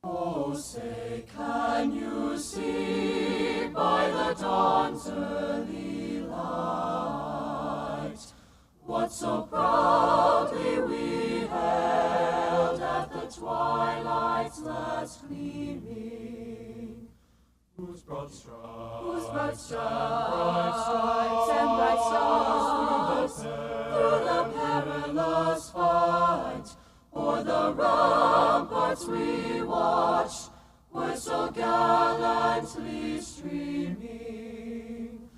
Oh, say, can you see by the dawn's early light what so proudly we hailed at the twilight's last gleaming? Whose broad stripes and bright stars through the perilous fight, o'er the ramparts we watched, were so gallantly streaming.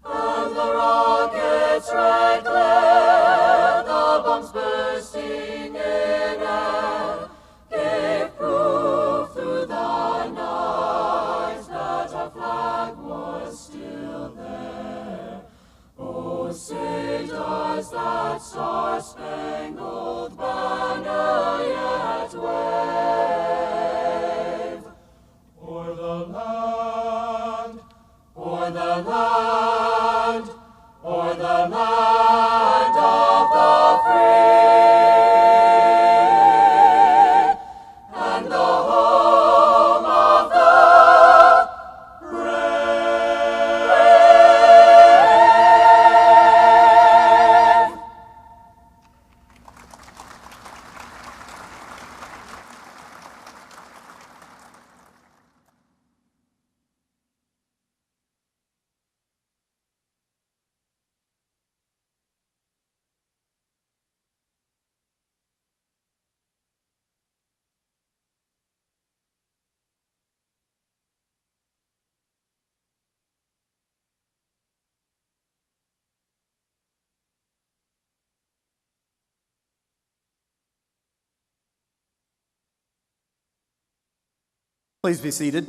And the rocket's red glare, the bombs bursting in air, gave proof through the night that our flag was still there. Oh, say, does that star-spangled banner yet wave? O'er the land, o'er the land, o'er the land of the free, and the home of the Please be seated.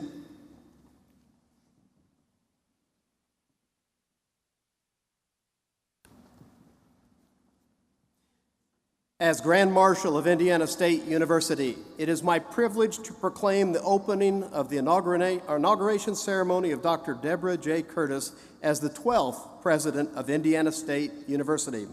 As Grand Marshal of Indiana State University, it is my privilege to proclaim the opening of the inauguration ceremony of Dr. Deborah J. Curtis as the 12th President of Indiana State University.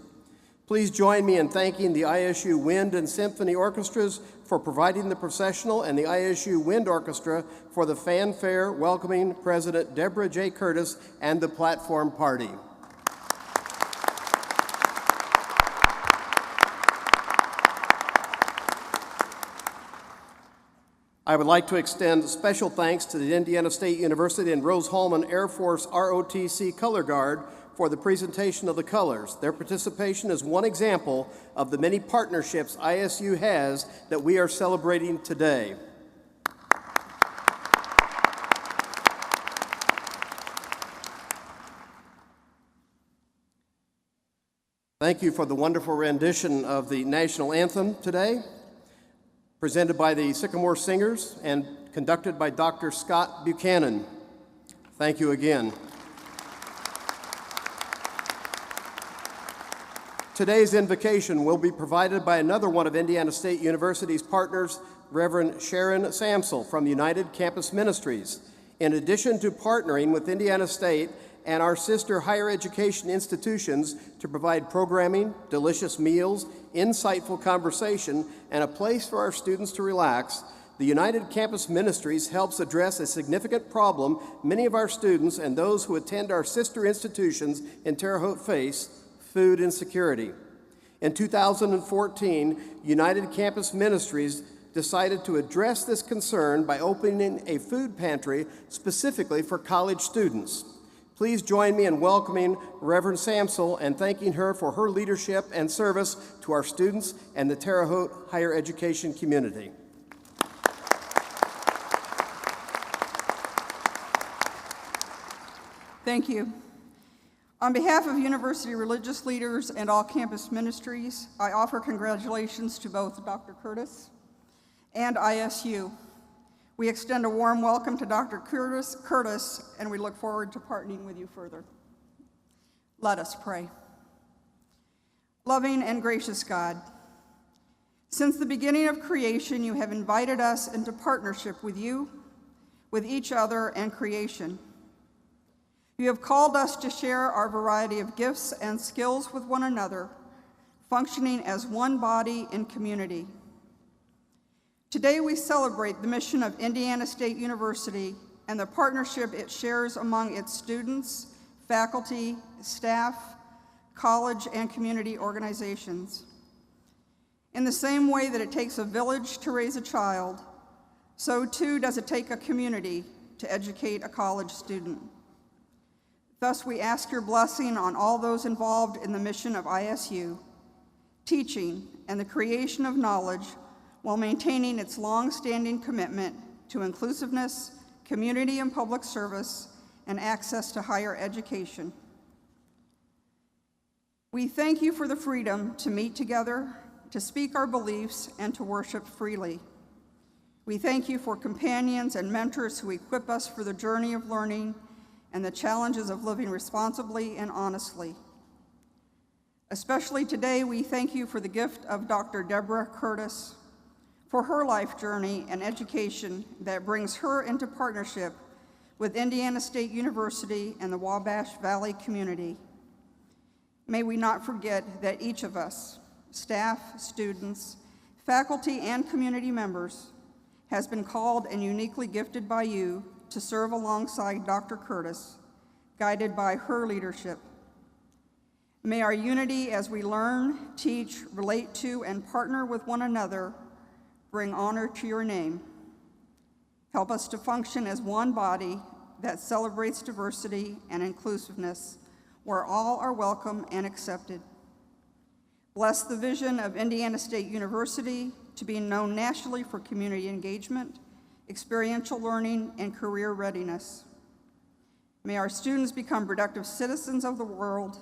Please join me in thanking the ISU Wind and Symphony Orchestras for providing the processional and the ISU Wind Orchestra for the fanfare welcoming President Deborah J. Curtis and the platform party. I would like to extend special thanks to the Indiana State University and Rose-Hulman Air Force ROTC Color Guard for the presentation of the colors. Their participation is one example of the many partnerships ISU has that we are celebrating today. Thank you for the wonderful rendition of the national anthem today, presented by the Sycamore Singers and conducted by Dr. Scott Buchanan. Thank you again. Today's invocation will be provided by another one of Indiana State University's partners, Reverend Sharon Samsel from United Campus Ministries. In addition to partnering with Indiana State and our sister higher education institutions to provide programming, delicious meals, insightful conversation, and a place for our students to relax, the United Campus Ministries helps address a significant problem many of our students and those who attend our sister institutions in Terre Haute face: food insecurity. In 2014, United Campus Ministries decided to address this concern by opening a food pantry specifically for college students. Please join me in welcoming Reverend Samsel and thanking her for her leadership and service to our students and the Terre Haute higher education community. Thank you. On behalf of university religious leaders and all campus ministries, I offer congratulations to both Dr. Curtis and ISU. We extend a warm welcome to Dr. Curtis, and we look forward to partnering with you further. Let us pray. Loving and gracious God, since the beginning of creation, you have invited us into partnership with you, with each other, and creation. You have called us to share our variety of gifts and skills with one another, functioning as one body in community. Today we celebrate the mission of Indiana State University and the partnership it shares among its students, faculty, staff, college, and community organizations. In the same way that it takes a village to raise a child, so too does it take a community to educate a college student. Thus, we ask your blessing on all those involved in the mission of ISU, teaching and the creation of knowledge while maintaining its long-standing commitment to inclusiveness, community and public service, and access to higher education. We thank you for the freedom to meet together, to speak our beliefs, and to worship freely. We thank you for companions and mentors who equip us for the journey of learning and the challenges of living responsibly and honestly. Especially today, we thank you for the gift of Dr. Deborah Curtis, for her life journey and education that brings her into partnership with Indiana State University and the Wabash Valley community. May we not forget that each of us, staff, students, faculty, and community members, has been called and uniquely gifted by you to serve alongside Dr. Curtis, guided by her leadership. May our unity as we learn, teach, relate to, and partner with one another bring honor to your name. Help us to function as one body that celebrates diversity and inclusiveness, where all are welcome and accepted. Bless the vision of Indiana State University to be known nationally for community engagement, experiential learning, and career readiness. May our students become productive citizens of the world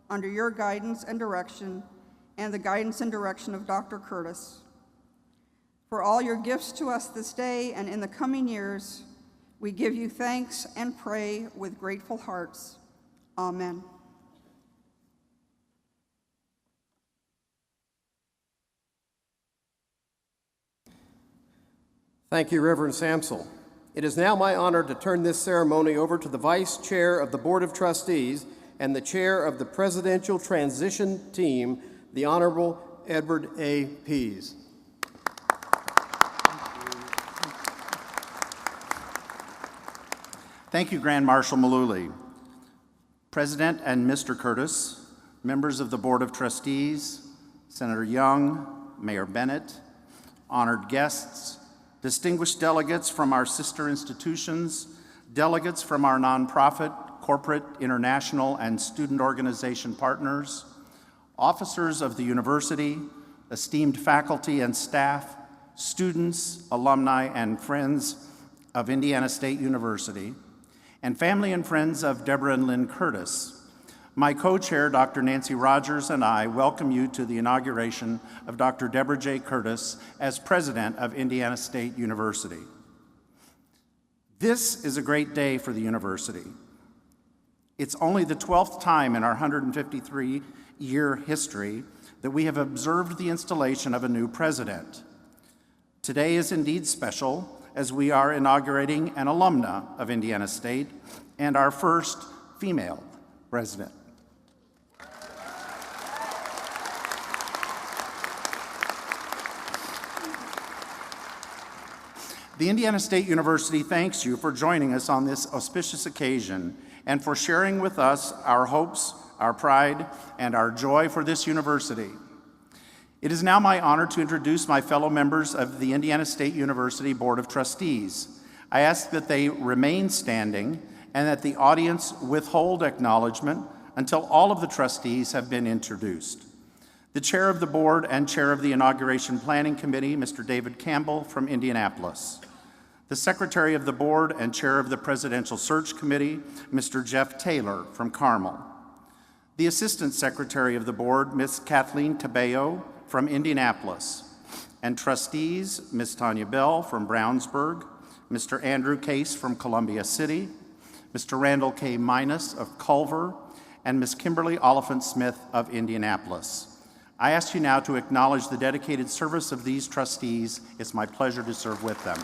under your guidance and direction, and the guidance and direction of Dr. Curtis. For all your gifts to us this day and in the coming years, we give you thanks and pray with grateful hearts. Amen. Thank you, Reverend Samsel. It is now my honor to turn this ceremony over to the Vice Chair of the Board of Trustees and the Chair of the Presidential Transition Team, the Honorable Edward A. Pease. Thank you, Grand Marshal Mullooly. President and Mr. Curtis, members of the Board of Trustees, Senator Young, Mayor Bennett, honored guests, distinguished delegates from our sister institutions, delegates from our nonprofit, corporate, international, and student organization partners, officers of the university, esteemed faculty and staff, students, alumni, and friends of Indiana State University, and family and friends of Deborah and Lynn Curtis. My co-chair, Dr. Nancy Rogers, and I welcome you to the inauguration of Dr. Deborah J. Curtis as president of Indiana State University. This is a great day for the university. It's only the 12th time in our 153-year history that we have observed the installation of a new president. Today is indeed special, as we are inaugurating an alumna of Indiana State and our first female president. The Indiana State University thanks you for joining us on this auspicious occasion and for sharing with us our hopes, our pride, and our joy for this university. It is now my honor to introduce my fellow members of the Indiana State University Board of Trustees. I ask that they remain standing and that the audience withhold acknowledgement until all of the trustees have been introduced. The chair of the board and chair of the Inauguration Planning Committee, Mr. David Campbell from Indianapolis. The secretary of the board and chair of the Presidential Search Committee, Mr. Jeff Taylor from Carmel. The assistant secretary of the board, Ms. Kathleen Tabeo from Indianapolis. And trustees, Ms. Tanya Bell from Brownsburg, Mr. Andrew Case from Columbia City, Mr. Randall K. Minus of Culver, and Ms. Kimberly Oliphant Smith of Indianapolis. I ask you now to acknowledge the dedicated service of these trustees. It's my pleasure to serve with them.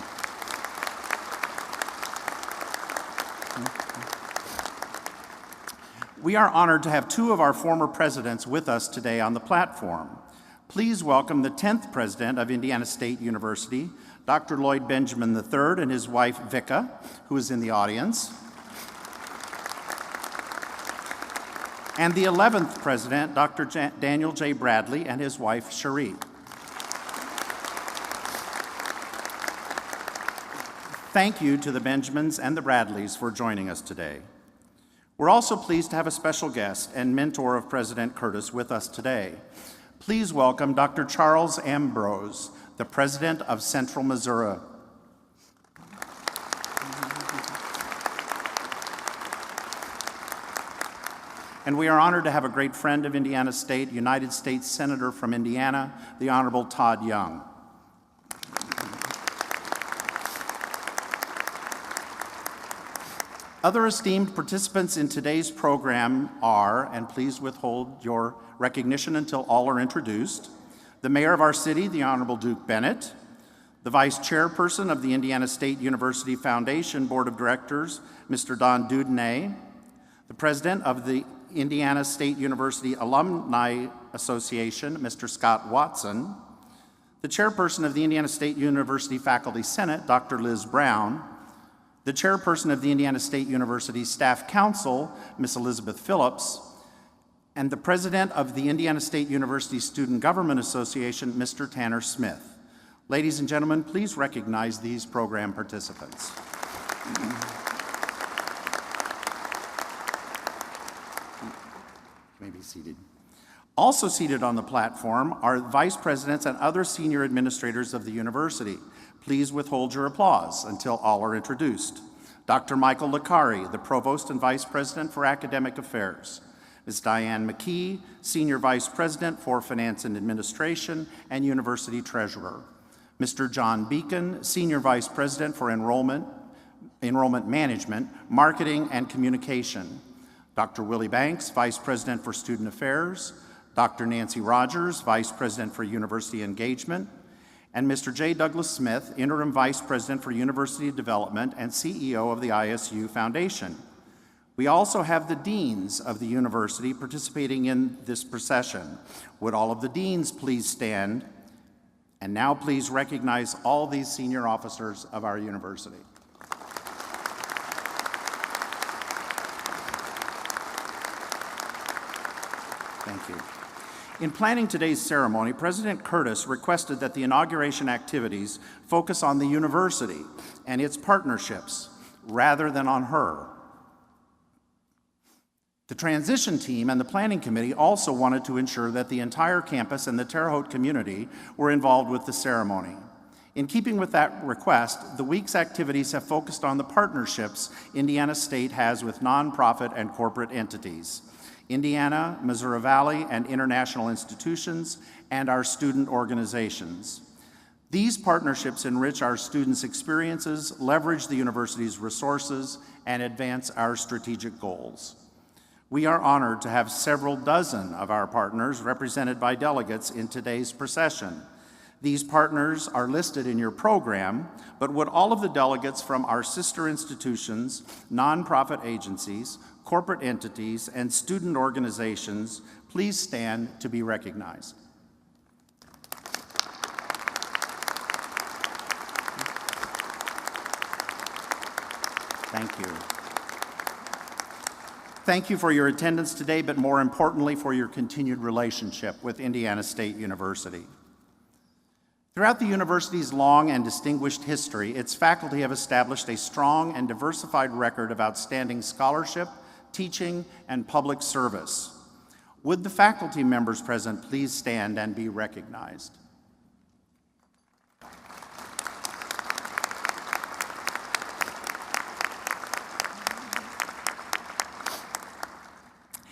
We are honored to have two of our former presidents with us today on the platform. Please welcome the 10th president of Indiana State University, Dr. Lloyd Benjamin III, and his wife, Vika, who is in the audience. And the 11th president, Dr. Daniel J. Bradley, and his wife, Cherie. Thank you to the Benjamins and the Bradleys for joining us today. We're also pleased to have a special guest and mentor of President Curtis with us today. Please welcome Dr. Charles Ambrose, the president of Central Missouri. And we are honored to have a great friend of Indiana State, United States Senator from Indiana, the Honorable Todd Young. Other esteemed participants in today's program are, and please withhold your recognition until all are introduced, the mayor of our city, the Honorable Duke Bennett, the vice chairperson of the Indiana State University Foundation Board of Directors, Mr. Don Dudnay, the president of the Indiana State University Alumni Association, Mr. Scott Watson, the chairperson of the Indiana State University Faculty Senate, Dr. Liz Brown, the chairperson of the Indiana State University Staff Council, Ms. Elizabeth Phillips, and the president of the Indiana State University Student Government Association, Mr. Tanner Smith. Ladies and gentlemen, please recognize these program participants. You may be seated. Also seated on the platform are vice presidents and other senior administrators of the university. Please withhold your applause until all are introduced. Dr. Michael Licari, the provost and vice president for academic affairs. Ms. Diane McKee, senior vice president for finance and administration and university treasurer. Mr. John Beacon, senior vice president for enrollment management, marketing, and communication. Dr. Willie Banks, vice president for student affairs. Dr. Nancy Rogers, vice president for university engagement. And Mr. J. Douglas Smith, interim vice president for university development and CEO of the ISU Foundation. We also have the deans of the university participating in this procession. Would all of the deans please stand? And now please recognize all these senior officers of our university. Thank you. In planning today's ceremony, President Curtis requested that the inauguration activities focus on the university and its partnerships rather than on her. The transition team and the planning committee also wanted to ensure that the entire campus and the Terre Haute community were involved with the ceremony. In keeping with that request, the week's activities have focused on the partnerships Indiana State has with nonprofit and corporate entities, Indiana, Missouri Valley, and international institutions, and our student organizations. These partnerships enrich our students' experiences, leverage the university's resources, and advance our strategic goals. We are honored to have several dozen of our partners represented by delegates in today's procession. These partners are listed in your program, but would all of the delegates from our sister institutions, nonprofit agencies, corporate entities, and student organizations please stand to be recognized? Thank you. Thank you for your attendance today, but more importantly, for your continued relationship with Indiana State University. Throughout the university's long and distinguished history, its faculty have established a strong and diversified record of outstanding scholarship, teaching, and public service. Would the faculty members present please stand and be recognized?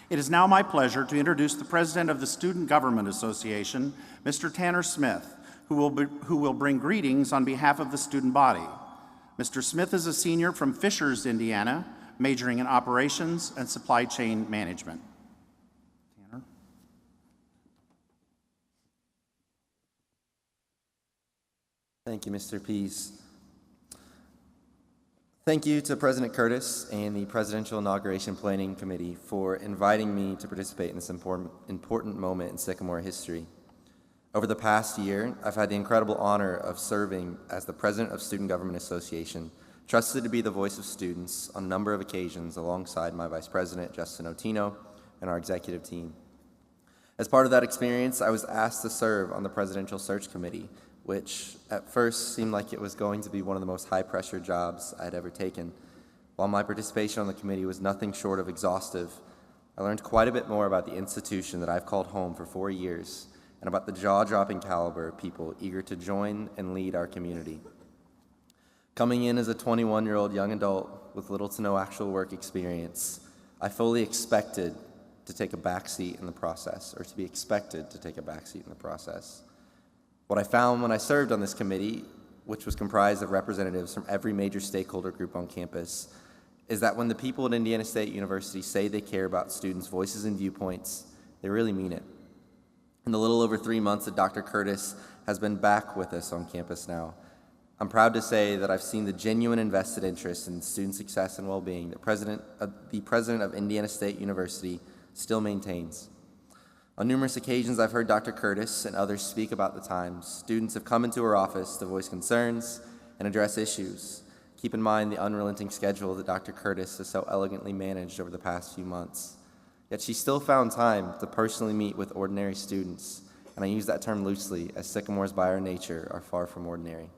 It is now my pleasure to introduce the president of the Student Government Association, Mr. Tanner Smith, who will bring greetings on behalf of the student body. Mr. Smith is a senior from Fishers, Indiana, majoring in operations and supply chain management. Tanner. Thank you, Mr. Pease. Thank you to President Curtis and the Presidential Inauguration Planning Committee for inviting me to participate in this important moment in Sycamore history. Over the past year, I've had the incredible honor of serving as the president of Student Government Association, trusted to be the voice of students on a number of occasions alongside my vice president, Justin Otino, and our executive team. As part of that experience, I was asked to serve on the Presidential Search Committee, which at first seemed like it was going to be one of the most high-pressure jobs I'd ever taken. While my participation on the committee was nothing short of exhaustive, I learned quite a bit more about the institution that I've called home for 4 years, and about the jaw-dropping caliber of people eager to join and lead our community. Coming in as a 21-year-old young adult with little to no actual work experience, I fully expected to take a backseat in the process, or to be expected to take a backseat in the process. What I found when I served on this committee, which was comprised of representatives from every major stakeholder group on campus, is that when the people at Indiana State University say they care about students' voices and viewpoints, they really mean it. In the little over 3 months that Dr. Curtis has been back with us on campus now, I'm proud to say that I've seen the genuine invested interest in student success and well-being that the president of Indiana State University still maintains. On numerous occasions, I've heard Dr. Curtis and others speak about the times students have come into her office to voice concerns and address issues. Keep in mind the unrelenting schedule that Dr. Curtis has so elegantly managed over the past few months. Yet she still found time to personally meet with ordinary students, and I use that term loosely, as sycamores by our nature are far from ordinary.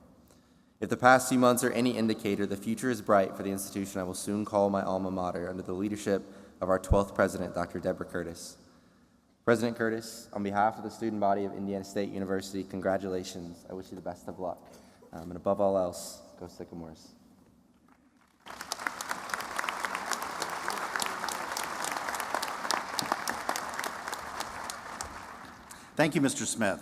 If the past few months are any indicator, the future is bright for the institution I will soon call my alma mater under the leadership of our 12th president, Dr. Deborah Curtis. President Curtis, on behalf of the student body of Indiana State University, congratulations. I wish you the best of luck. And above all else, go Sycamores. Thank you, Mr. Smith.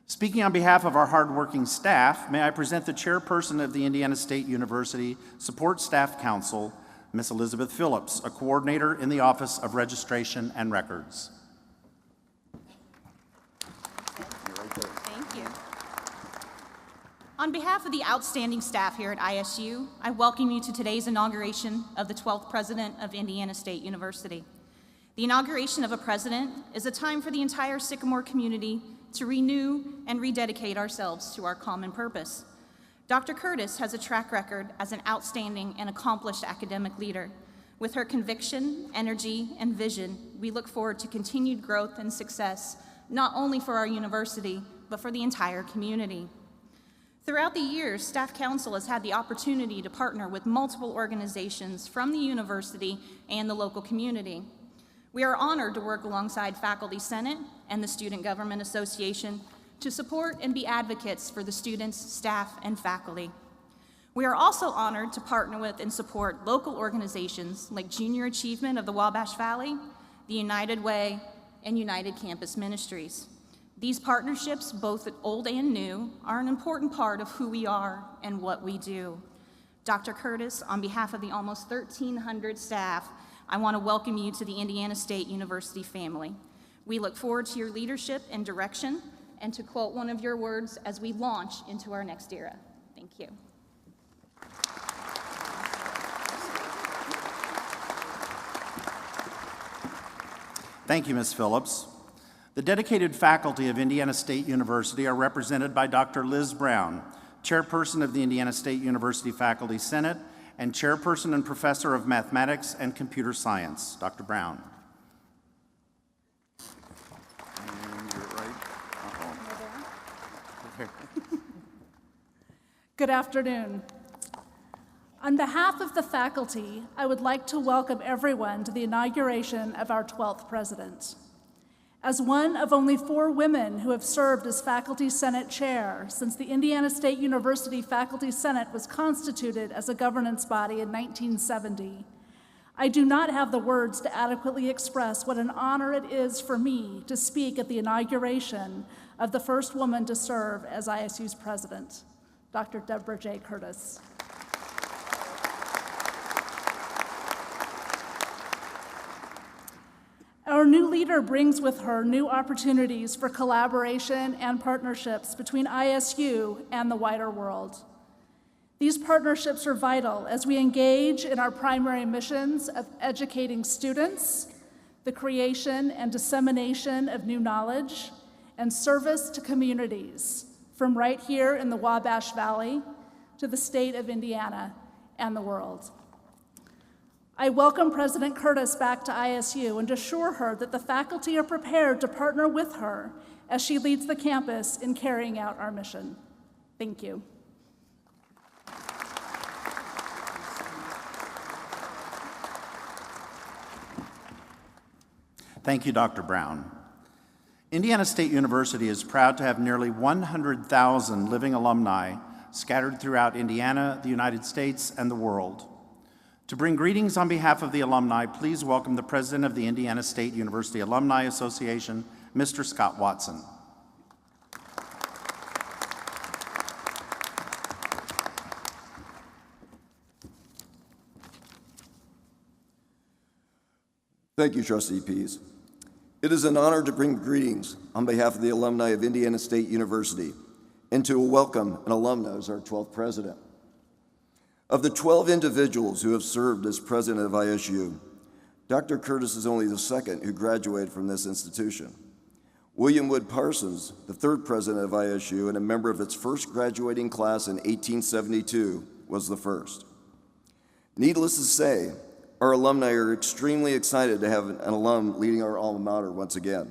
Speaking on behalf of our hardworking staff, may I present the chairperson of the Indiana State University Support Staff Council, Ms. Elizabeth Phillips, a coordinator in the Office of Registration and Records. Thank you. On behalf of the outstanding staff here at ISU, I welcome you to today's inauguration of the 12th president of Indiana State University. The inauguration of a president is a time for the entire Sycamore community to renew and rededicate ourselves to our common purpose. Dr. Curtis has a track record as an outstanding and accomplished academic leader. With her conviction, energy, and vision, we look forward to continued growth and success, not only for our university, but for the entire community. Throughout the years, Staff Council has had the opportunity to partner with multiple organizations from the university and the local community. We are honored to work alongside Faculty Senate and the Student Government Association to support and be advocates for the students, staff, and faculty. We are also honored to partner with and support local organizations like Junior Achievement of the Wabash Valley, the United Way, and United Campus Ministries. These partnerships, both old and new, are an important part of who we are and what we do. Dr. Curtis, on behalf of the almost 1,300 staff, I want to welcome you to the Indiana State University family. We look forward to your leadership and direction, and to quote one of your words as we launch into our next era. Thank you. Thank you, Ms. Phillips. The dedicated faculty of Indiana State University are represented by Dr. Liz Brown, chairperson of the Indiana State University Faculty Senate and chairperson and professor of mathematics and computer science. Dr. Brown. And you're right. Good afternoon. On behalf of the faculty, I would like to welcome everyone to the inauguration of our 12th president. As one of only 4 women who have served as Faculty Senate Chair since the Indiana State University Faculty Senate was constituted as a governance body in 1970, I do not have the words to adequately express what an honor it is for me to speak at the inauguration of the first woman to serve as ISU's president, Dr. Deborah J. Curtis. Our new leader brings with her new opportunities for collaboration and partnerships between ISU and the wider world. These partnerships are vital as we engage in our primary missions of educating students, the creation and dissemination of new knowledge, and service to communities from right here in the Wabash Valley to the state of Indiana and the world. I welcome President Curtis back to ISU and assure her that the faculty are prepared to partner with her as she leads the campus in carrying out our mission. Thank you. Thank you, Dr. Brown. Indiana State University is proud to have nearly 100,000 living alumni scattered throughout Indiana, the United States, and the world. To bring greetings on behalf of the alumni, please welcome the President of the Indiana State University Alumni Association, Mr. Scott Watson. Thank you, Trustee Pease. It is an honor to bring greetings on behalf of the alumni of Indiana State University and to welcome an alumna as our 12th president. Of the 12 individuals who have served as president of ISU, Dr. Curtis is only the second who graduated from this institution. William Wood Parsons, the third president of ISU and a member of its first graduating class in 1872, was the first. Needless to say, our alumni are extremely excited to have an alum leading our alma mater once again.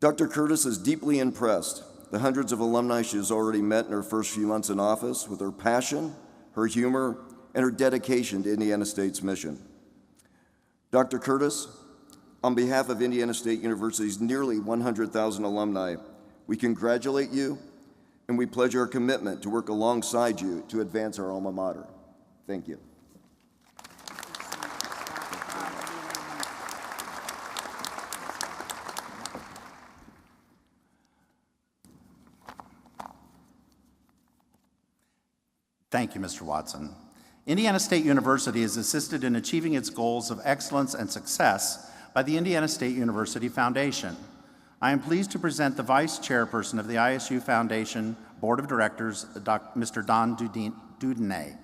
Dr. Curtis has deeply impressed the hundreds of alumni she has already met in her first few months in office with her passion, her humor, and her dedication to Indiana State's mission. Dr. Curtis, on behalf of Indiana State University's nearly 100,000 alumni, we congratulate you and we pledge our commitment to work alongside you to advance our alma mater. Thank you. Thank you, Mr. Watson. Indiana State University is assisted in achieving its goals of excellence and success by the Indiana State University Foundation. I am pleased to present the Vice Chairperson of the ISU Foundation Board of Directors, Mr. Don Dudinay.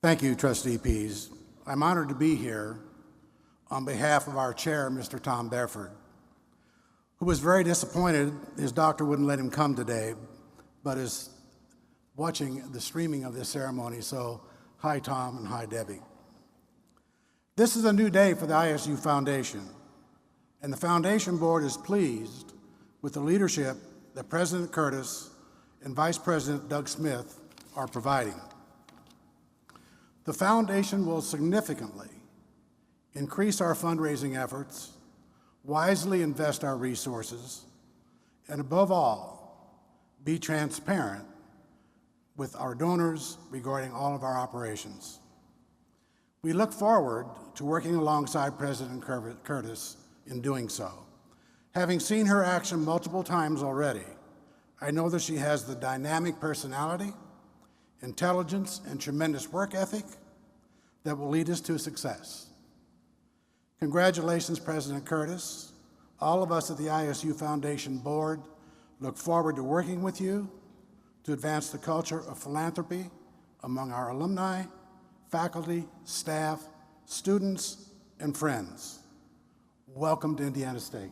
Thank you, Trustee Pease. I'm honored to be here on behalf of our chair, Mr. Tom Bedford, who was very disappointed his doctor wouldn't let him come today, but is watching the streaming of this ceremony. So, hi, Tom, and hi, Debbie. This is a new day for the ISU Foundation, and the Foundation Board is pleased with the leadership that President Curtis and Vice President Doug Smith are providing. The Foundation will significantly increase our fundraising efforts, wisely invest our resources, and above all, be transparent with our donors regarding all of our operations. We look forward to working alongside President Curtis in doing so. Having seen her action multiple times already, I know that she has the dynamic personality, intelligence, and tremendous work ethic that will lead us to success. Congratulations, President Curtis. All of us at the ISU Foundation Board look forward to working with you to advance the culture of philanthropy among our alumni, faculty, staff, students, and friends. Welcome to Indiana State.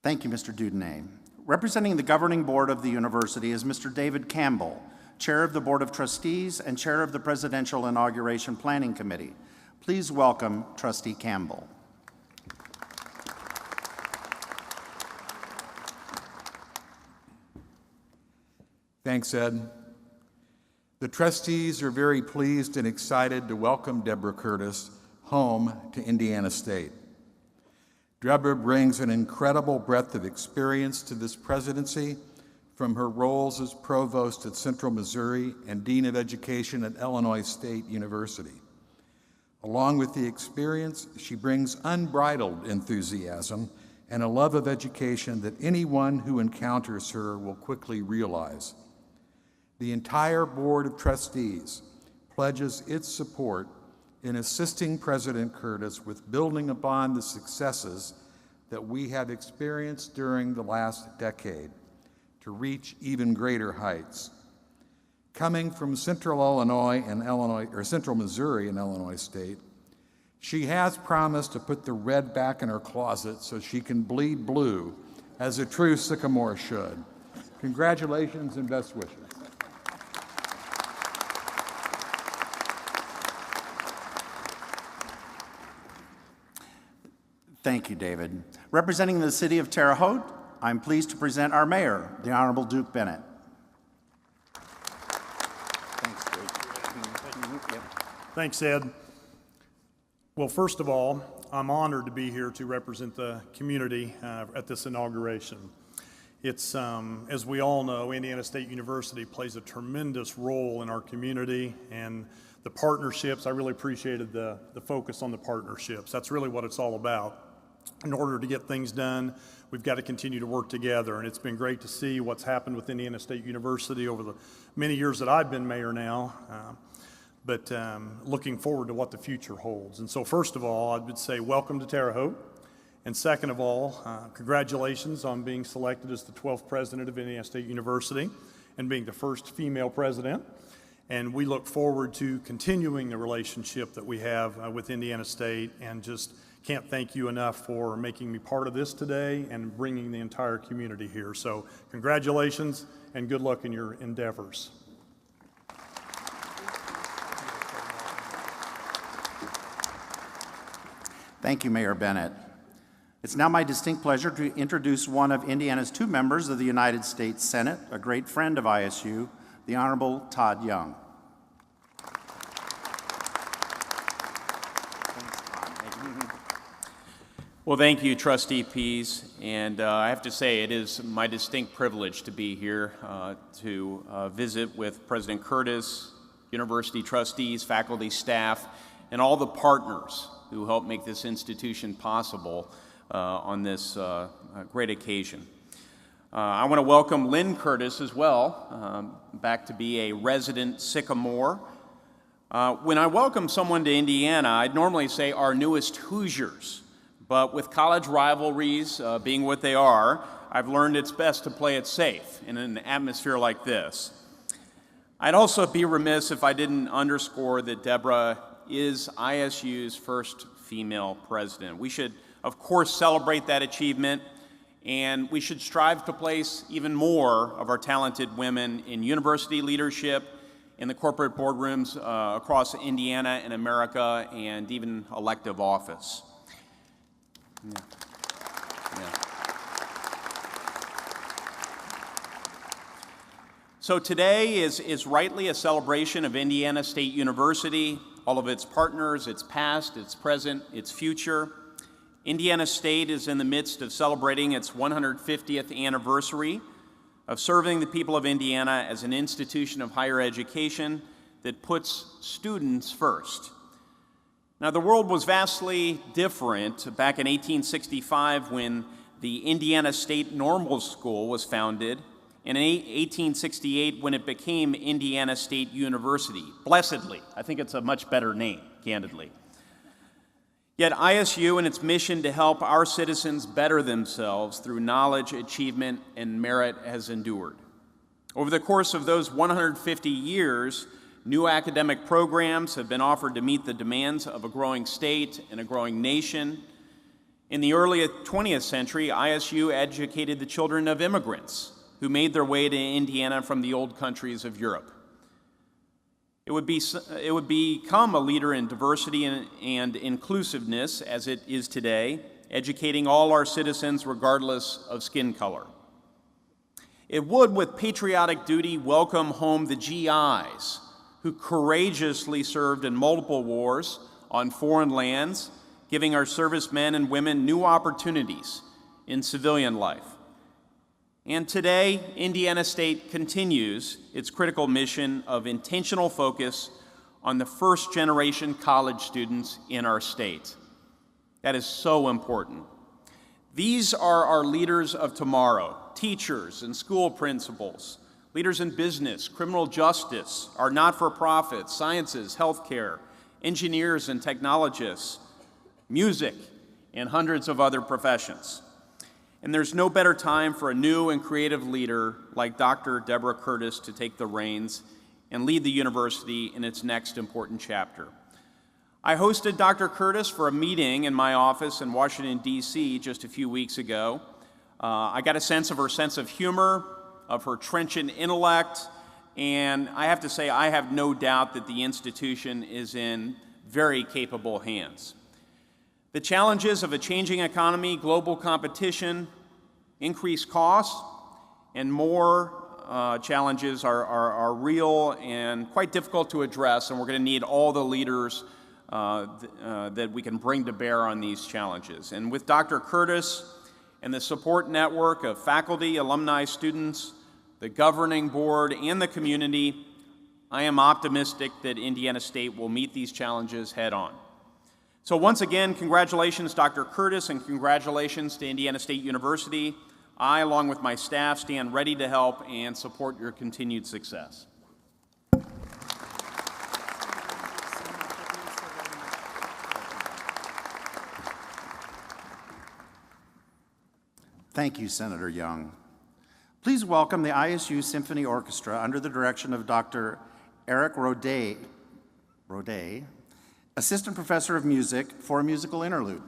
Thank you, Mr. Dudinay. Representing the governing board of the university is Mr. David Campbell, Chair of the Board of Trustees and Chair of the Presidential Inauguration Planning Committee. Please welcome Trustee Campbell. Thanks, Ed. The trustees are very pleased and excited to welcome Deborah Curtis home to Indiana State. Deborah brings an incredible breadth of experience to this presidency, from her roles as provost at Central Missouri and dean of education at Illinois State University. Along with the experience, she brings unbridled enthusiasm and a love of education that anyone who encounters her will quickly realize. The entire Board of Trustees pledges its support in assisting President Curtis with building upon the successes that we have experienced during the last decade to reach even greater heights. Coming from Central Missouri in Illinois State, she has promised to put the red back in her closet so she can bleed blue, as a true Sycamore should. Congratulations and best wishes. Thank you, David. Representing the city of Terre Haute, I'm pleased to present our mayor, the Honorable Duke Bennett. Thanks, Duke. Thanks, Ed. Well, first of all, I'm honored to be here to represent the community at this inauguration. It's, as we all know, Indiana State University plays a tremendous role in our community, and the partnerships, I really appreciated the focus on the partnerships. That's really what it's all about. In order to get things done, we've got to continue to work together, and it's been great to see what's happened with Indiana State University over the many years that I've been mayor now, but looking forward to what the future holds. And so first of all, I would say welcome to Terre Haute, and second of all, congratulations on being selected as the 12th president of Indiana State University and being the first female president. And we look forward to continuing the relationship that we have with Indiana State, and just can't thank you enough for making me part of this today and bringing the entire community here. So congratulations and good luck in your endeavors. Thank you, Mayor Bennett. It's now my distinct pleasure to introduce one of Indiana's 2 members of the United States Senate, a great friend of ISU, the Honorable Todd Young. Well, thank you, Trustee Pease, and I have to say it is my distinct privilege to be here to visit with President Curtis, university trustees, faculty, staff, and all the partners who helped make this institution possible on this great occasion. I want to welcome Lynn Curtis as well, back to be a resident Sycamore. When I welcome someone to Indiana, I'd normally say our newest Hoosiers. But with college rivalries being what they are, I've learned it's best to play it safe in an atmosphere like this. I'd also be remiss if I didn't underscore that Deborah is ISU's first female president. We should, of course, celebrate that achievement, and we should strive to place even more of our talented women in university leadership, in the corporate boardrooms across Indiana and America, and even elective office. Yeah. So today is rightly a celebration of Indiana State University, all of its partners, its past, its present, its future. Indiana State is in the midst of celebrating its 150th anniversary of serving the people of Indiana as an institution of higher education that puts students first. Now, the world was vastly different back in 1865 when the Indiana State Normal School was founded, and in 1868 when it became Indiana State University. Blessedly, I think it's a much better name, candidly. Yet ISU and its mission to help our citizens better themselves through knowledge, achievement, and merit has endured. Over the course of those 150 years, new academic programs have been offered to meet the demands of a growing state and a growing nation. In the early 20th century, ISU educated the children of immigrants who made their way to Indiana from the old countries of Europe. It would become a leader in diversity and inclusiveness as it is today, educating all our citizens regardless of skin color. It would, with patriotic duty, welcome home the GIs who courageously served in multiple wars on foreign lands, giving our servicemen and women new opportunities in civilian life. And today, Indiana State continues its critical mission of intentional focus on the first-generation college students in our state. That is so important. These are our leaders of tomorrow, teachers and school principals, leaders in business, criminal justice, our not-for-profit, sciences, healthcare, engineers and technologists, music, and hundreds of other professions. And there's no better time for a new and creative leader like Dr. Deborah Curtis to take the reins and lead the university in its next important chapter. I hosted Dr. Curtis for a meeting in my office in Washington, D.C. just a few weeks ago. I got a sense of her sense of humor, of her trenchant intellect, and I have to say I have no doubt that the institution is in very capable hands. The challenges of a changing economy, global competition, increased costs, and more challenges are real and quite difficult to address, and we're going to need all the leaders that we can bring to bear on these challenges. And with Dr. Curtis and the support network of faculty, alumni, students, the governing board, and the community, I am optimistic that Indiana State will meet these challenges head on. So once again, congratulations, Dr. Curtis, and congratulations to Indiana State University. I, along with my staff, stand ready to help and support your continued success. Thank you, Senator Young. Please welcome the ISU Symphony Orchestra under the direction of Dr. Eric Rodet, Assistant Professor of Music, for a musical interlude.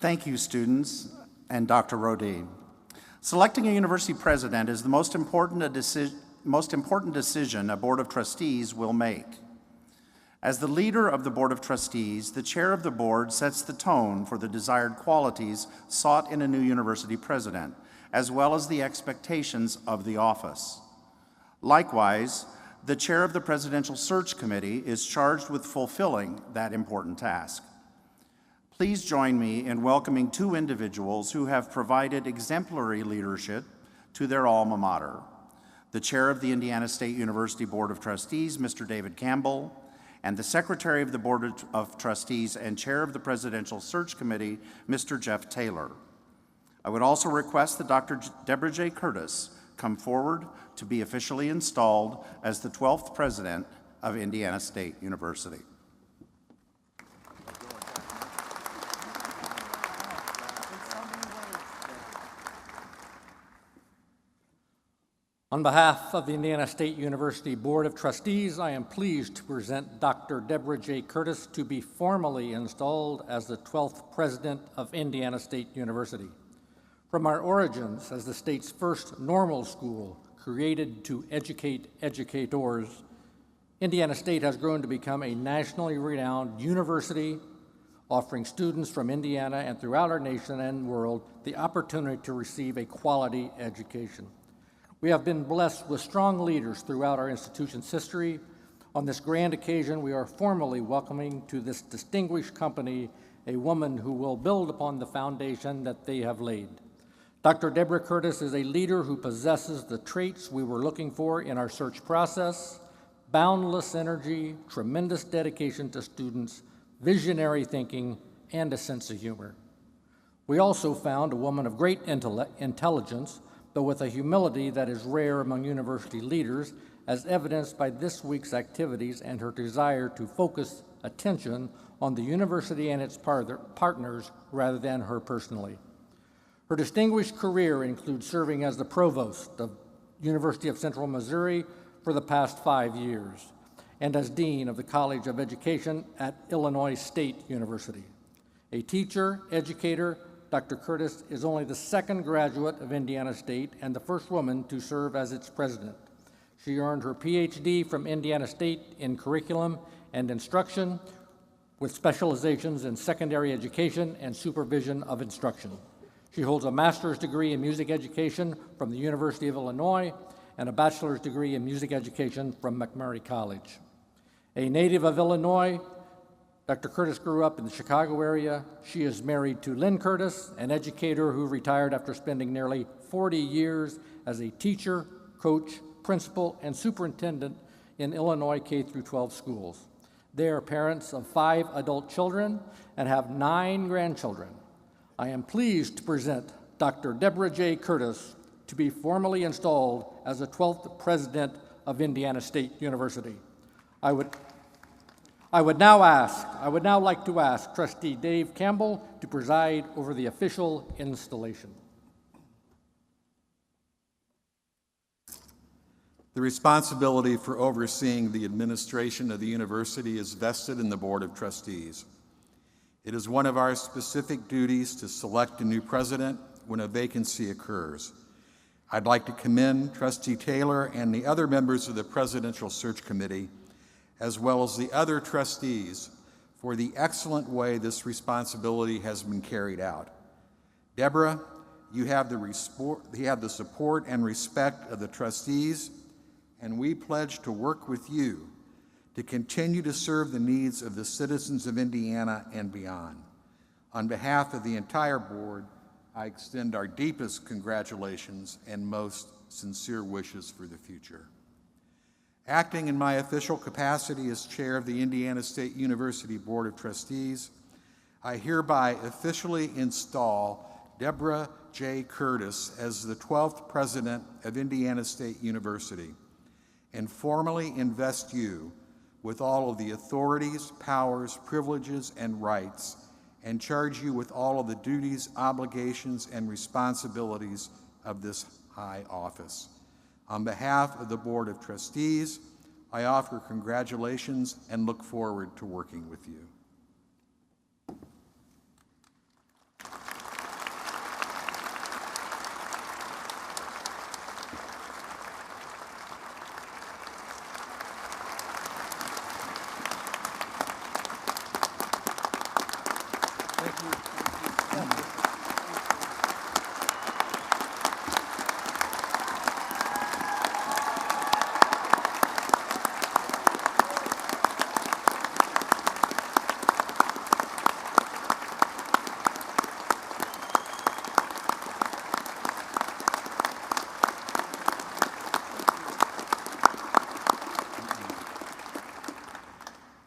Thank you, students, and Dr. Rodin. Selecting a university president is the most important decision a Board of Trustees will make. As the leader of the Board of Trustees, the chair of the board sets the tone for the desired qualities sought in a new university president, as well as the expectations of the office. Likewise, the chair of the Presidential Search Committee is charged with fulfilling that important task. Please join me in welcoming two individuals who have provided exemplary leadership to their alma mater. The chair of the Indiana State University Board of Trustees, Mr. David Campbell, and the secretary of the Board of Trustees and chair of the Presidential Search Committee, Mr. Jeff Taylor. I would also request that Dr. Deborah J. Curtis come forward to be officially installed as the 12th president of Indiana State University. On behalf of the Indiana State University Board of Trustees, I am pleased to present Dr. Deborah J. Curtis to be formally installed as the 12th president of Indiana State University. From our origins as the state's first normal school created to educate educators, Indiana State has grown to become a nationally renowned university offering students from Indiana and throughout our nation and world the opportunity to receive a quality education. We have been blessed with strong leaders throughout our institution's history. On this grand occasion, we are formally welcoming to this distinguished company a woman who will build upon the foundation that they have laid. Dr. Deborah Curtis is a leader who possesses the traits we were looking for in our search process: boundless energy, tremendous dedication to students, visionary thinking, and a sense of humor. We also found a woman of great intelligence, though with a humility that is rare among university leaders, as evidenced by this week's activities and her desire to focus attention on the university and its partners rather than her personally. Her distinguished career includes serving as the provost of University of Central Missouri for the past 5 years and as dean of the College of Education at Illinois State University. A teacher, educator, Dr. Curtis is only the second graduate of Indiana State and the first woman to serve as its president. She earned her Ph.D. from Indiana State in curriculum and instruction with specializations in secondary education and supervision of instruction. She holds a master's degree in music education from the University of Illinois and a bachelor's degree in music education from McMurray College. A native of Illinois, Dr. Curtis grew up in the Chicago area. She is married to Lynn Curtis, an educator who retired after spending nearly 40 years as a teacher, coach, principal, and superintendent in Illinois K-12 schools. They are parents of 5 adult children and have 9 grandchildren. I am pleased to present Dr. Deborah J. Curtis to be formally installed as the 12th president of Indiana State University. I would now like to ask Trustee Dave Campbell to preside over the official installation. The responsibility for overseeing the administration of the university is vested in the Board of Trustees. It is one of our specific duties to select a new president when a vacancy occurs. I'd like to commend Trustee Taylor and the other members of the Presidential Search Committee, as well as the other trustees, for the excellent way this responsibility has been carried out. Deborah, you have the support and respect of the trustees, and we pledge to work with you to continue to serve the needs of the citizens of Indiana and beyond. On behalf of the entire board, I extend our deepest congratulations and most sincere wishes for the future. Acting in my official capacity as chair of the Indiana State University Board of Trustees, I hereby officially install Deborah J. Curtis as the 12th president of Indiana State University and formally invest you with all of the authorities, powers, privileges, and rights, and charge you with all of the duties, obligations, and responsibilities of this high office. On behalf of the Board of Trustees, I offer congratulations and look forward to working with you.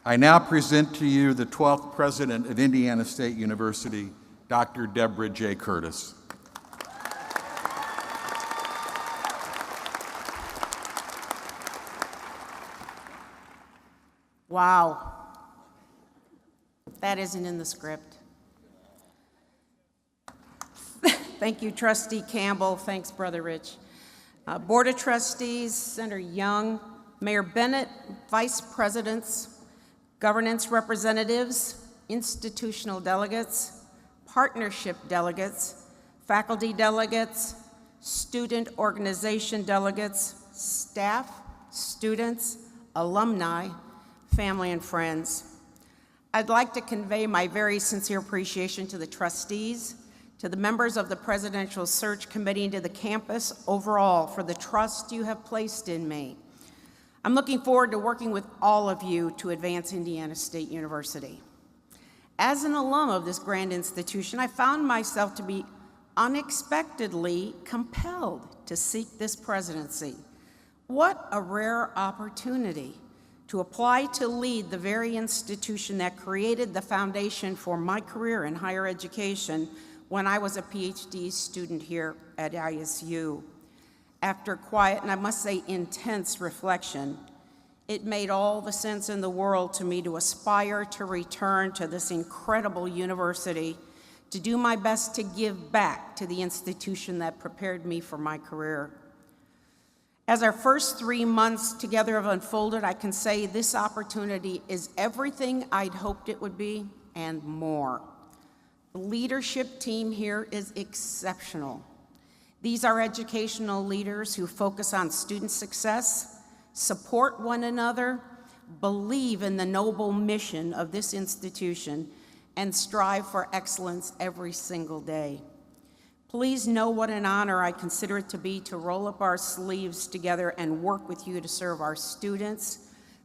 I now present to you the 12th President of Indiana State University, Dr. Deborah J. Curtis. Wow. That isn't in the script. Thank you, Trustee Campbell. Thanks, Brother Rich. Board of Trustees, Senator Young, Mayor Bennett, Vice Presidents, governance representatives, institutional delegates, partnership delegates, faculty delegates, student organization delegates, staff, students, alumni, family, and friends. I'd like to convey my very sincere appreciation to the trustees, to the members of the Presidential Search Committee, and to the campus overall for the trust you have placed in me. I'm looking forward to working with all of you to advance Indiana State University. As an alum of this grand institution, I found myself to be unexpectedly compelled to seek this presidency. What a rare opportunity to apply to lead the very institution that created the foundation for my career in higher education when I was a Ph.D. student here at ISU. After quiet, and I must say intense reflection, it made all the sense in the world to me to aspire to return to this incredible university, to do my best to give back to the institution that prepared me for my career. As our first 3 months together have unfolded, I can say this opportunity is everything I'd hoped it would be and more. The leadership team here is exceptional. These are educational leaders who focus on student success, support one another, believe in the noble mission of this institution, and strive for excellence every single day. Please know what an honor I consider it to be to roll up our sleeves together and work with you to serve our students,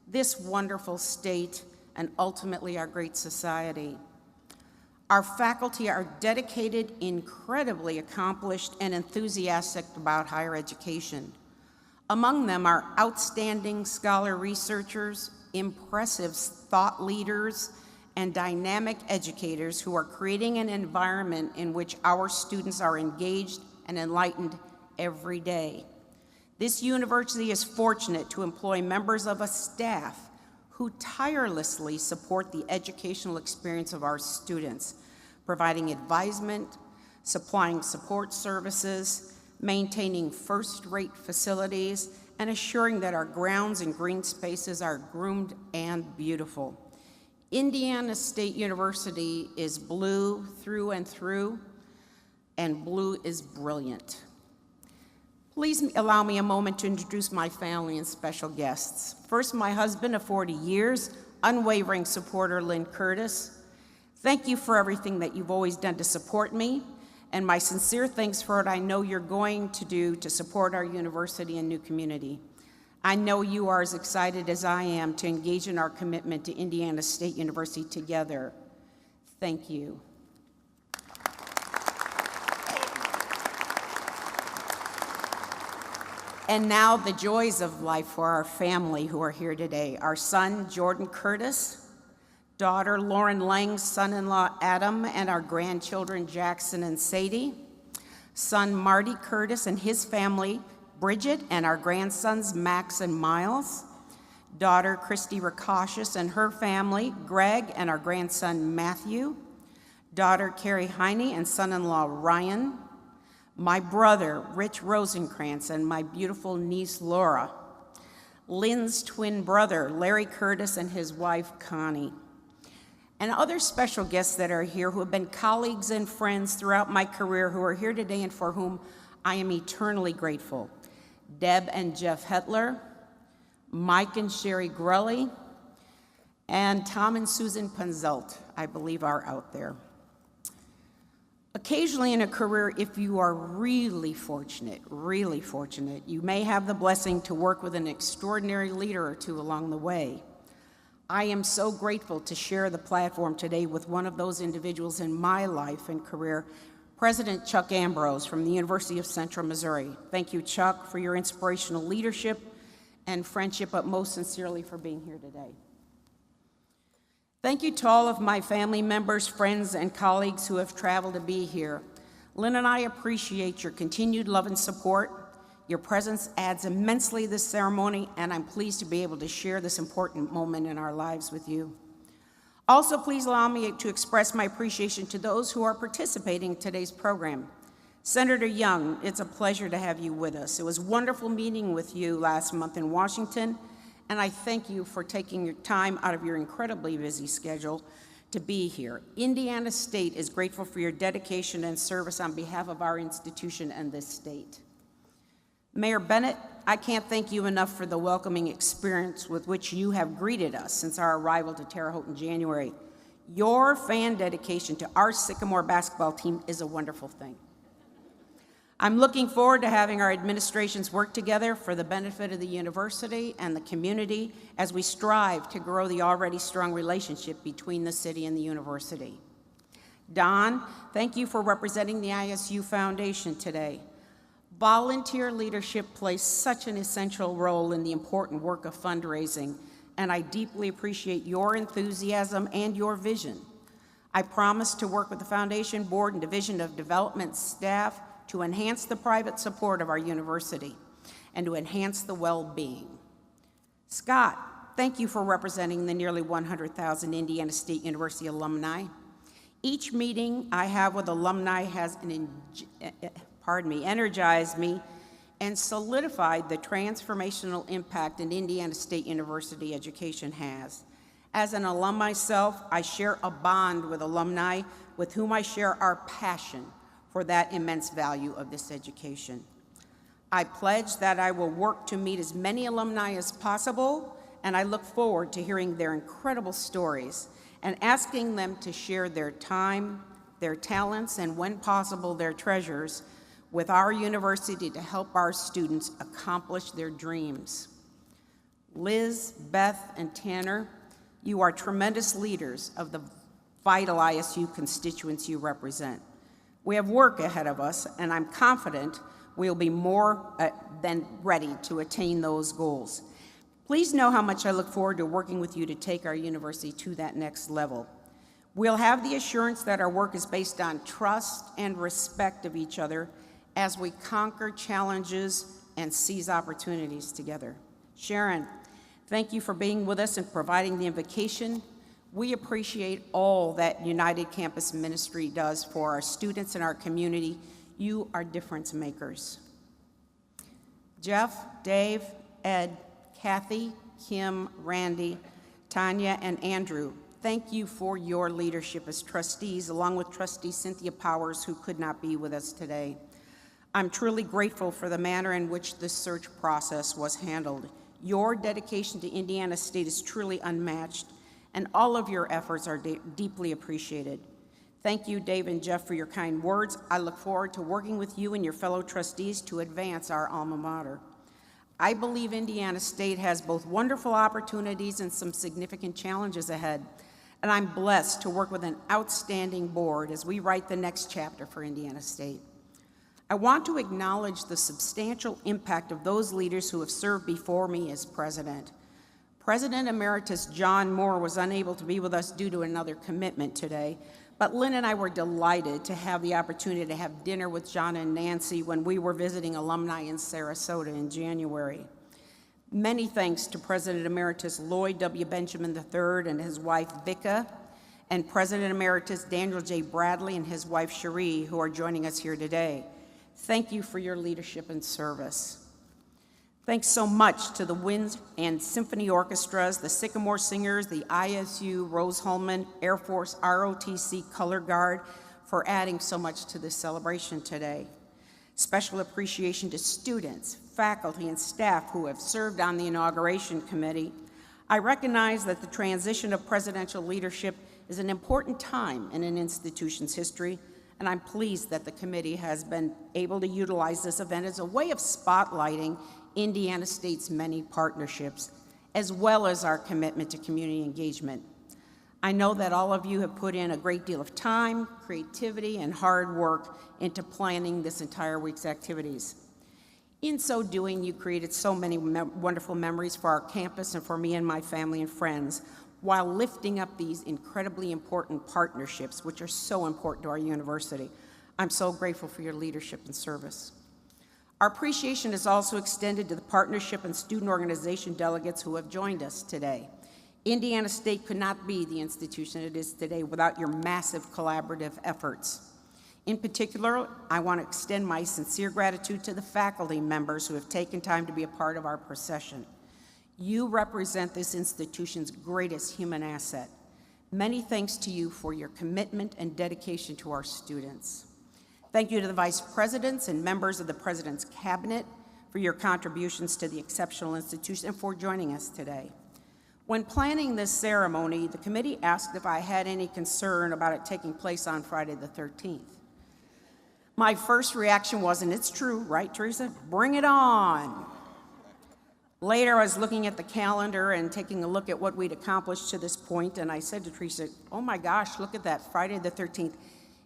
this wonderful state, and ultimately our great society. Our faculty are dedicated, incredibly accomplished, and enthusiastic about higher education. Among them are outstanding scholar researchers, impressive thought leaders, and dynamic educators who are creating an environment in which our students are engaged and enlightened every day. This university is fortunate to employ members of a staff who tirelessly support the educational experience of our students, providing advisement, supplying support services, maintaining first-rate facilities, and assuring that our grounds and green spaces are groomed and beautiful. Indiana State University is blue through and through, and blue is brilliant. Please allow me a moment to introduce my family and special guests. First, my husband of 40 years, unwavering supporter, Lynn Curtis. Thank you for everything that you've always done to support me, and my sincere thanks for what I know you're going to do to support our university and new community. I know you are as excited as I am to engage in our commitment to Indiana State University together. Thank you. And now the joys of life for our family who are here today. Our son, Jordan Curtis, daughter, Lauren Lang, son-in-law, Adam, and our grandchildren, Jackson and Sadie, son, Marty Curtis and his family, Bridget, and our grandsons, Max and Miles, daughter, Christy Rakashis and her family, Greg and our grandson, Matthew, daughter, Carrie Heine and son-in-law, Ryan, my brother, Rich Rosenkrantz, and my beautiful niece, Laura, Lynn's twin brother, Larry Curtis, and his wife, Connie, and other special guests that are here who have been colleagues and friends throughout my career who are here today and for whom I am eternally grateful. Deb and Jeff Hetler, Mike and Sherry Grelly, and Tom and Susan Punzelt, I believe, are out there. Occasionally in a career, if you are really fortunate, you may have the blessing to work with an extraordinary leader or two along the way. I am so grateful to share the platform today with one of those individuals in my life and career, President Chuck Ambrose from the University of Central Missouri. Thank you, Chuck, for your inspirational leadership and friendship, but most sincerely for being here today. Thank you to all of my family members, friends, and colleagues who have traveled to be here. Lynn and I appreciate your continued love and support. Your presence adds immensely to this ceremony, and I'm pleased to be able to share this important moment in our lives with you. Also, please allow me to express my appreciation to those who are participating in today's program. Senator Young, it's a pleasure to have you with us. It was wonderful meeting with you last month in Washington, and I thank you for taking your time out of your incredibly busy schedule to be here. Indiana State is grateful for your dedication and service on behalf of our institution and this state. Mayor Bennett, I can't thank you enough for the welcoming experience with which you have greeted us since our arrival to Terre Haute in January. Your fan dedication to our Sycamore basketball team is a wonderful thing. I'm looking forward to having our administrations work together for the benefit of the university and the community as we strive to grow the already strong relationship between the city and the university. Don, thank you for representing the ISU Foundation today. Volunteer leadership plays such an essential role in the important work of fundraising, and I deeply appreciate your enthusiasm and your vision. I promise to work with the Foundation Board and Division of Development staff to enhance the private support of our university and to enhance the well-being. Scott, thank you for representing the nearly 100,000 Indiana State University alumni. Each meeting I have with alumni has energized me and solidified the transformational impact an Indiana State University education has. As an alum myself, I share a bond with alumni with whom I share our passion for that immense value of this education. I pledge that I will work to meet as many alumni as possible, and I look forward to hearing their incredible stories and asking them to share their time, their talents, and when possible, their treasures with our university to help our students accomplish their dreams. Liz, Beth, and Tanner, you are tremendous leaders of the vital ISU constituents you represent. We have work ahead of us, and I'm confident we'll be more than ready to attain those goals. Please know how much I look forward to working with you to take our university to that next level. We'll have the assurance that our work is based on trust and respect of each other as we conquer challenges and seize opportunities together. Sharon, thank you for being with us and providing the invocation. We appreciate all that United Campus Ministry does for our students and our community. You are difference makers. Jeff, Dave, Ed, Kathy, Kim, Randy, Tanya, and Andrew, thank you for your leadership as trustees, along with Trustee Cynthia Powers, who could not be with us today. I'm truly grateful for the manner in which this search process was handled. Your dedication to Indiana State is truly unmatched, and all of your efforts are deeply appreciated. Thank you, Dave and Jeff, for your kind words. I look forward to working with you and your fellow trustees to advance our alma mater. I believe Indiana State has both wonderful opportunities and some significant challenges ahead, and I'm blessed to work with an outstanding board as we write the next chapter for Indiana State. I want to acknowledge the substantial impact of those leaders who have served before me as president. President Emeritus John Moore was unable to be with us due to another commitment today, but Lynn and I were delighted to have the opportunity to have dinner with John and Nancy when we were visiting alumni in Sarasota in January. Many thanks to President Emeritus Lloyd W. Benjamin III and his wife Vika, and President Emeritus Daniel J. Bradley and his wife Cherie, who are joining us here today. Thank you for your leadership and service. Thanks so much to the Wind and Symphony Orchestras, the Sycamore Singers, the ISU, Rose Hulman, Air Force, ROTC, Color Guard for adding so much to this celebration today. Special appreciation to students, faculty, and staff who have served on the Inauguration Committee. I recognize that the transition of presidential leadership is an important time in an institution's history, and I'm pleased that the committee has been able to utilize this event as a way of spotlighting Indiana State's many partnerships, as well as our commitment to community engagement. I know that all of you have put in a great deal of time, creativity, and hard work into planning this entire week's activities. In so doing, you created so many wonderful memories for our campus and for me and my family and friends, while lifting up these incredibly important partnerships, which are so important to our university. I'm so grateful for your leadership and service. Our appreciation is also extended to the partnership and student organization delegates who have joined us today. Indiana State could not be the institution it is today without your massive collaborative efforts. In particular, I want to extend my sincere gratitude to the faculty members who have taken time to be a part of our procession. You represent this institution's greatest human asset. Many thanks to you for your commitment and dedication to our students. Thank you to the vice presidents and members of the president's cabinet for your contributions to the exceptional institution and for joining us today. When planning this ceremony, the committee asked if I had any concern about it taking place on Friday the 13th. My first reaction was, and it's true, right, Teresa? Bring it on. Later, I was looking at the calendar and taking a look at what we'd accomplished to this point, and I said to Teresa, oh my gosh, look at that, Friday the 13th.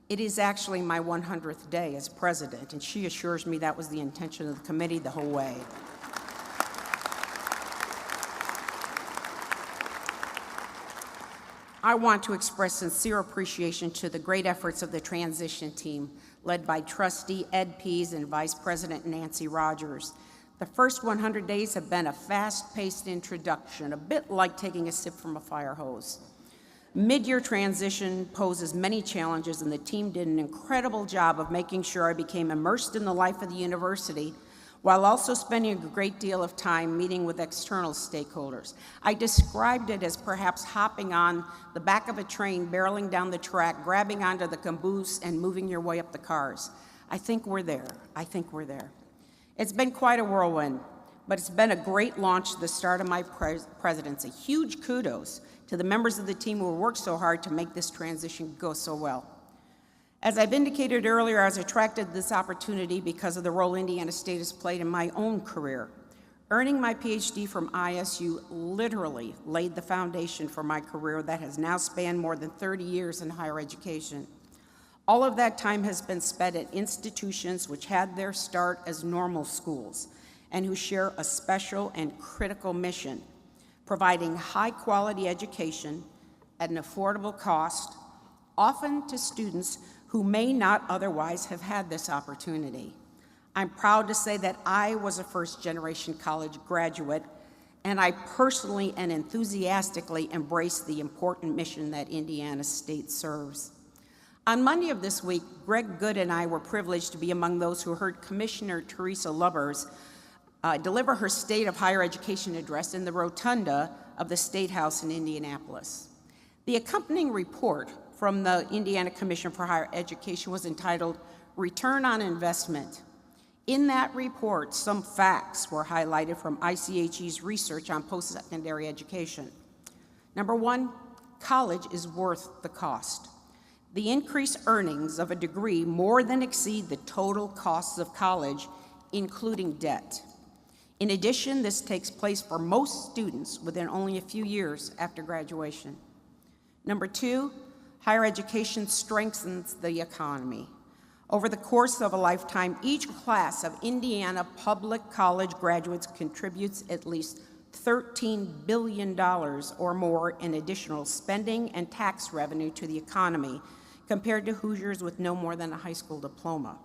It is actually my 100th day as president, and she assures me that was the intention of the committee the whole way. I want to express sincere appreciation to the great efforts of the transition team, led by Trustee Ed Pease and Vice President Nancy Rogers. The first 100 days have been a fast-paced introduction, a bit like taking a sip from a fire hose. Mid-year transition poses many challenges, and the team did an incredible job of making sure I became immersed in the life of the university while also spending a great deal of time meeting with external stakeholders. I described it as perhaps hopping on the back of a train, barreling down the track, grabbing onto the caboose, and moving your way up the cars. I think we're there. I think we're there. It's been quite a whirlwind, but it's been a great launch to the start of my presidency. Huge kudos to the members of the team who worked so hard to make this transition go so well. As I've indicated earlier, I was attracted to this opportunity because of the role Indiana State has played in my own career. Earning my Ph.D. from ISU literally laid the foundation for my career that has now spanned more than 30 years in higher education. All of that time has been spent at institutions which had their start as normal schools and who share a special and critical mission, providing high-quality education at an affordable cost, often to students who may not otherwise have had this opportunity. I'm proud to say that I was a first-generation college graduate, and I personally and enthusiastically embrace the important mission that Indiana State serves. On Monday of this week, Greg Good and I were privileged to be among those who heard Commissioner Teresa Lubbers deliver her State of Higher Education address in the rotunda of the State House in Indianapolis. The accompanying report from the Indiana Commission for Higher Education was entitled Return on Investment. In that report, some facts were highlighted from ICHE's research on post-secondary education. Number one, college is worth the cost. The increased earnings of a degree more than exceed the total costs of college, including debt. In addition, this takes place for most students within only a few years after graduation. Number two, higher education strengthens the economy. Over the course of a lifetime, each class of Indiana public college graduates contributes at least $13 billion or more in additional spending and tax revenue to the economy, compared to Hoosiers with no more than a high school diploma.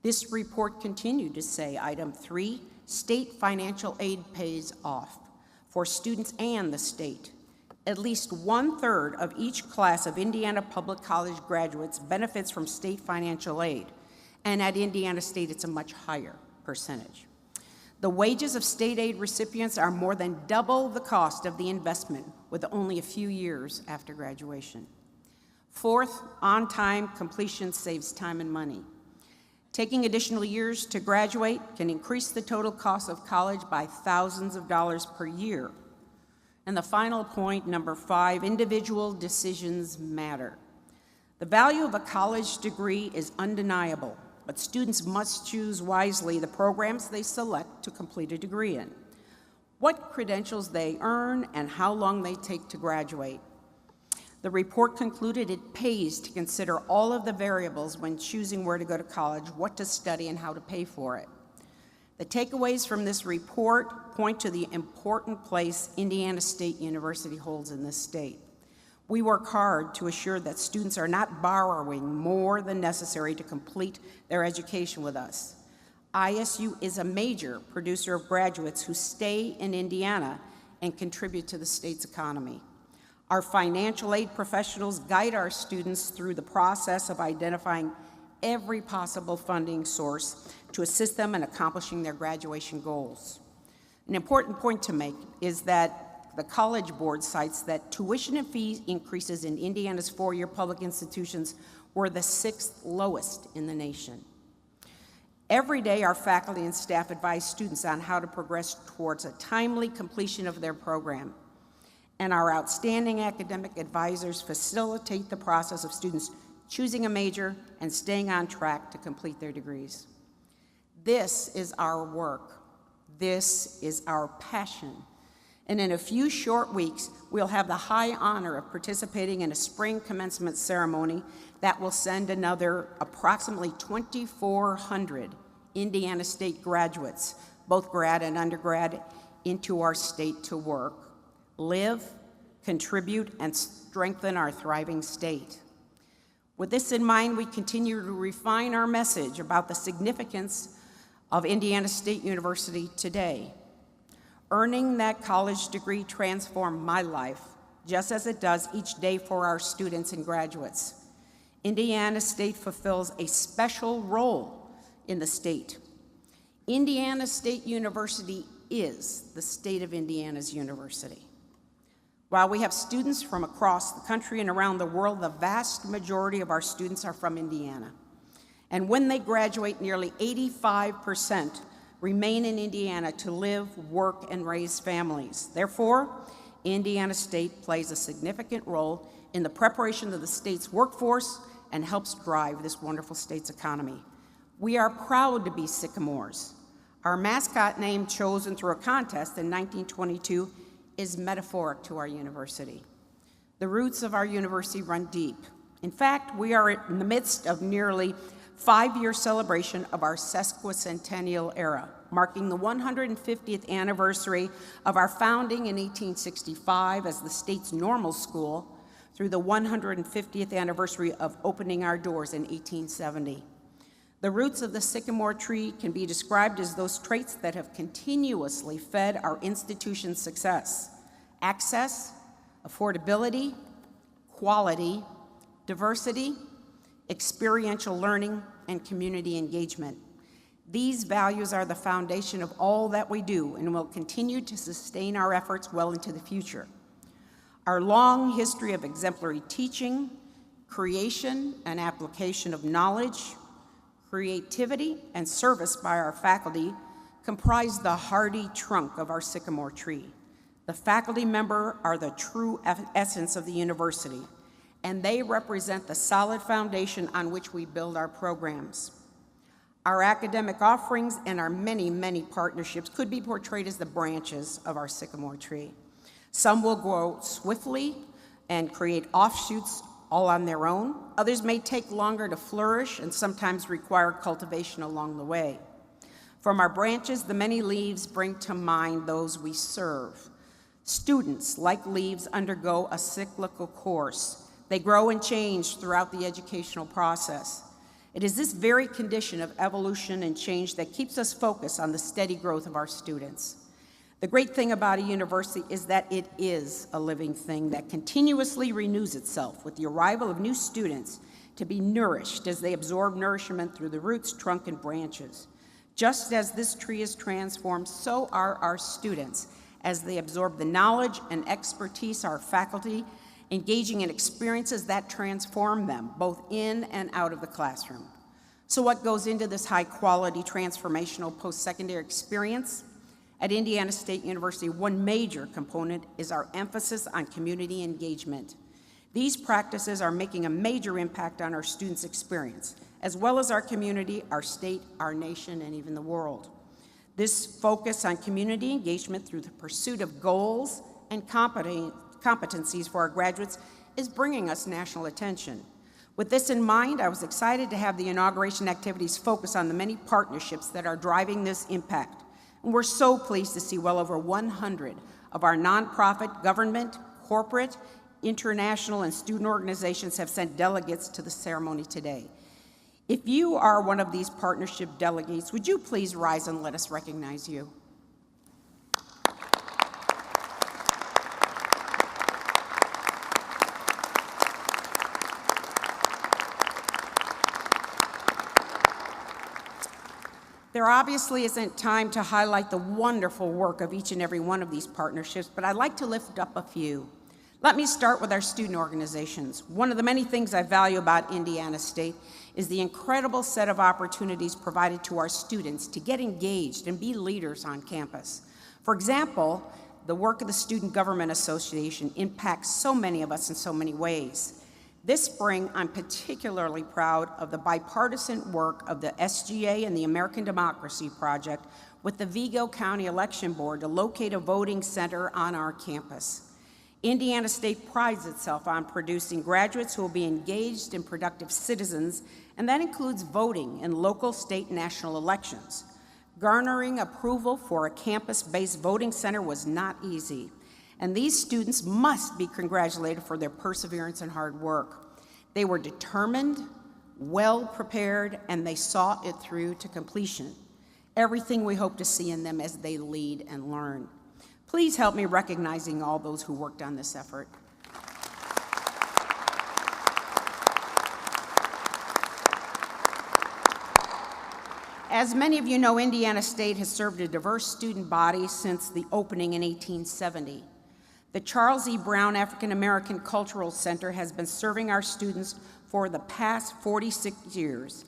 This report continued to say, item 3, state financial aid pays off for students and the state. At least 1/3 of each class of Indiana public college graduates benefits from state financial aid, and at Indiana State it's a much higher percentage. The wages of state aid recipients are more than double the cost of the investment with only a few years after graduation. Fourth, on-time completion saves time and money. Taking additional years to graduate can increase the total cost of college by thousands of dollars per year. And the final point, number 5, individual decisions matter. The value of a college degree is undeniable, but students must choose wisely the programs they select to complete a degree in, what credentials they earn, and how long they take to graduate. The report concluded it pays to consider all of the variables when choosing where to go to college, what to study, and how to pay for it. The takeaways from this report point to the important place Indiana State University holds in this state. We work hard to assure that students are not borrowing more than necessary to complete their education with us. ISU is a major producer of graduates who stay in Indiana and contribute to the state's economy. Our financial aid professionals guide our students through the process of identifying every possible funding source to assist them in accomplishing their graduation goals. An important point to make is that the College Board cites that tuition and fee increases in Indiana's four-year public institutions were the 6th lowest in the nation. Every day, our faculty and staff advise students on how to progress towards a timely completion of their program. And our outstanding academic advisors facilitate the process of students choosing a major and staying on track to complete their degrees. This is our work. This is our passion. And in a few short weeks, we'll have the high honor of participating in a spring commencement ceremony that will send another approximately 2,400 Indiana State graduates, both grad and undergrad, into our state to work, live, contribute, and strengthen our thriving state. With this in mind, we continue to refine our message about the significance of Indiana State University today. Earning that college degree transformed my life, just as it does each day for our students and graduates. Indiana State fulfills a special role in the state. Indiana State University is the state of Indiana's university. While we have students from across the country and around the world, the vast majority of our students are from Indiana. And when they graduate, nearly 85% remain in Indiana to live, work, and raise families. Therefore, Indiana State plays a significant role in the preparation of the state's workforce and helps drive this wonderful state's economy. We are proud to be Sycamores. Our mascot name, chosen through a contest in 1922, is metaphoric to our university. The roots of our university run deep. In fact, we are in the midst of nearly 5-year celebration of our sesquicentennial era, marking the 150th anniversary of our founding in 1865 as the state's normal school through the 150th anniversary of opening our doors in 1870. The roots of the sycamore tree can be described as those traits that have continuously fed our institution's success: access, affordability, quality, diversity, experiential learning, and community engagement. These values are the foundation of all that we do and will continue to sustain our efforts well into the future. Our long history of exemplary teaching, creation, and application of knowledge, creativity, and service by our faculty comprise the hardy trunk of our sycamore tree. The faculty members are the true essence of the university, and they represent the solid foundation on which we build our programs. Our academic offerings and our many, many partnerships could be portrayed as the branches of our sycamore tree. Some will grow swiftly and create offshoots all on their own. Others may take longer to flourish and sometimes require cultivation along the way. From our branches, the many leaves bring to mind those we serve. Students, like leaves, undergo a cyclical course. They grow and change throughout the educational process. It is this very condition of evolution and change that keeps us focused on the steady growth of our students. The great thing about a university is that it is a living thing that continuously renews itself with the arrival of new students to be nourished as they absorb nourishment through the roots, trunk, and branches. Just as this tree is transformed, so are our students as they absorb the knowledge and expertise our faculty, engaging in experiences that transform them, both in and out of the classroom. So what goes into this high-quality transformational post-secondary experience? At Indiana State University, one major component is our emphasis on community engagement. These practices are making a major impact on our students' experience, as well as our community, our state, our nation, and even the world. This focus on community engagement through the pursuit of goals and competencies for our graduates is bringing us national attention. With this in mind, I was excited to have the inauguration activities focus on the many partnerships that are driving this impact. And we're so pleased to see well over 100 of our nonprofit, government, corporate, international, and student organizations have sent delegates to the ceremony today. If you are one of these partnership delegates, would you please rise and let us recognize you? There obviously isn't time to highlight the wonderful work of each and every one of these partnerships, but I'd like to lift up a few. Let me start with our student organizations. One of the many things I value about Indiana State is the incredible set of opportunities provided to our students to get engaged and be leaders on campus. For example, the work of the Student Government Association impacts so many of us in so many ways. This spring, I'm particularly proud of the bipartisan work of the SGA and the American Democracy Project with the Vigo County Election Board to locate a voting center on our campus. Indiana State prides itself on producing graduates who will be engaged and productive citizens, and that includes voting in local, state, and national elections. Garnering approval for a campus-based voting center was not easy, and these students must be congratulated for their perseverance and hard work. They were determined, well-prepared, and they saw it through to completion. Everything we hope to see in them as they lead and learn. Please help me recognizing all those who worked on this effort. As many of you know, Indiana State has served a diverse student body since the opening in 1870. The Charles E. Brown African American Cultural Center has been serving our students for the past 46 years,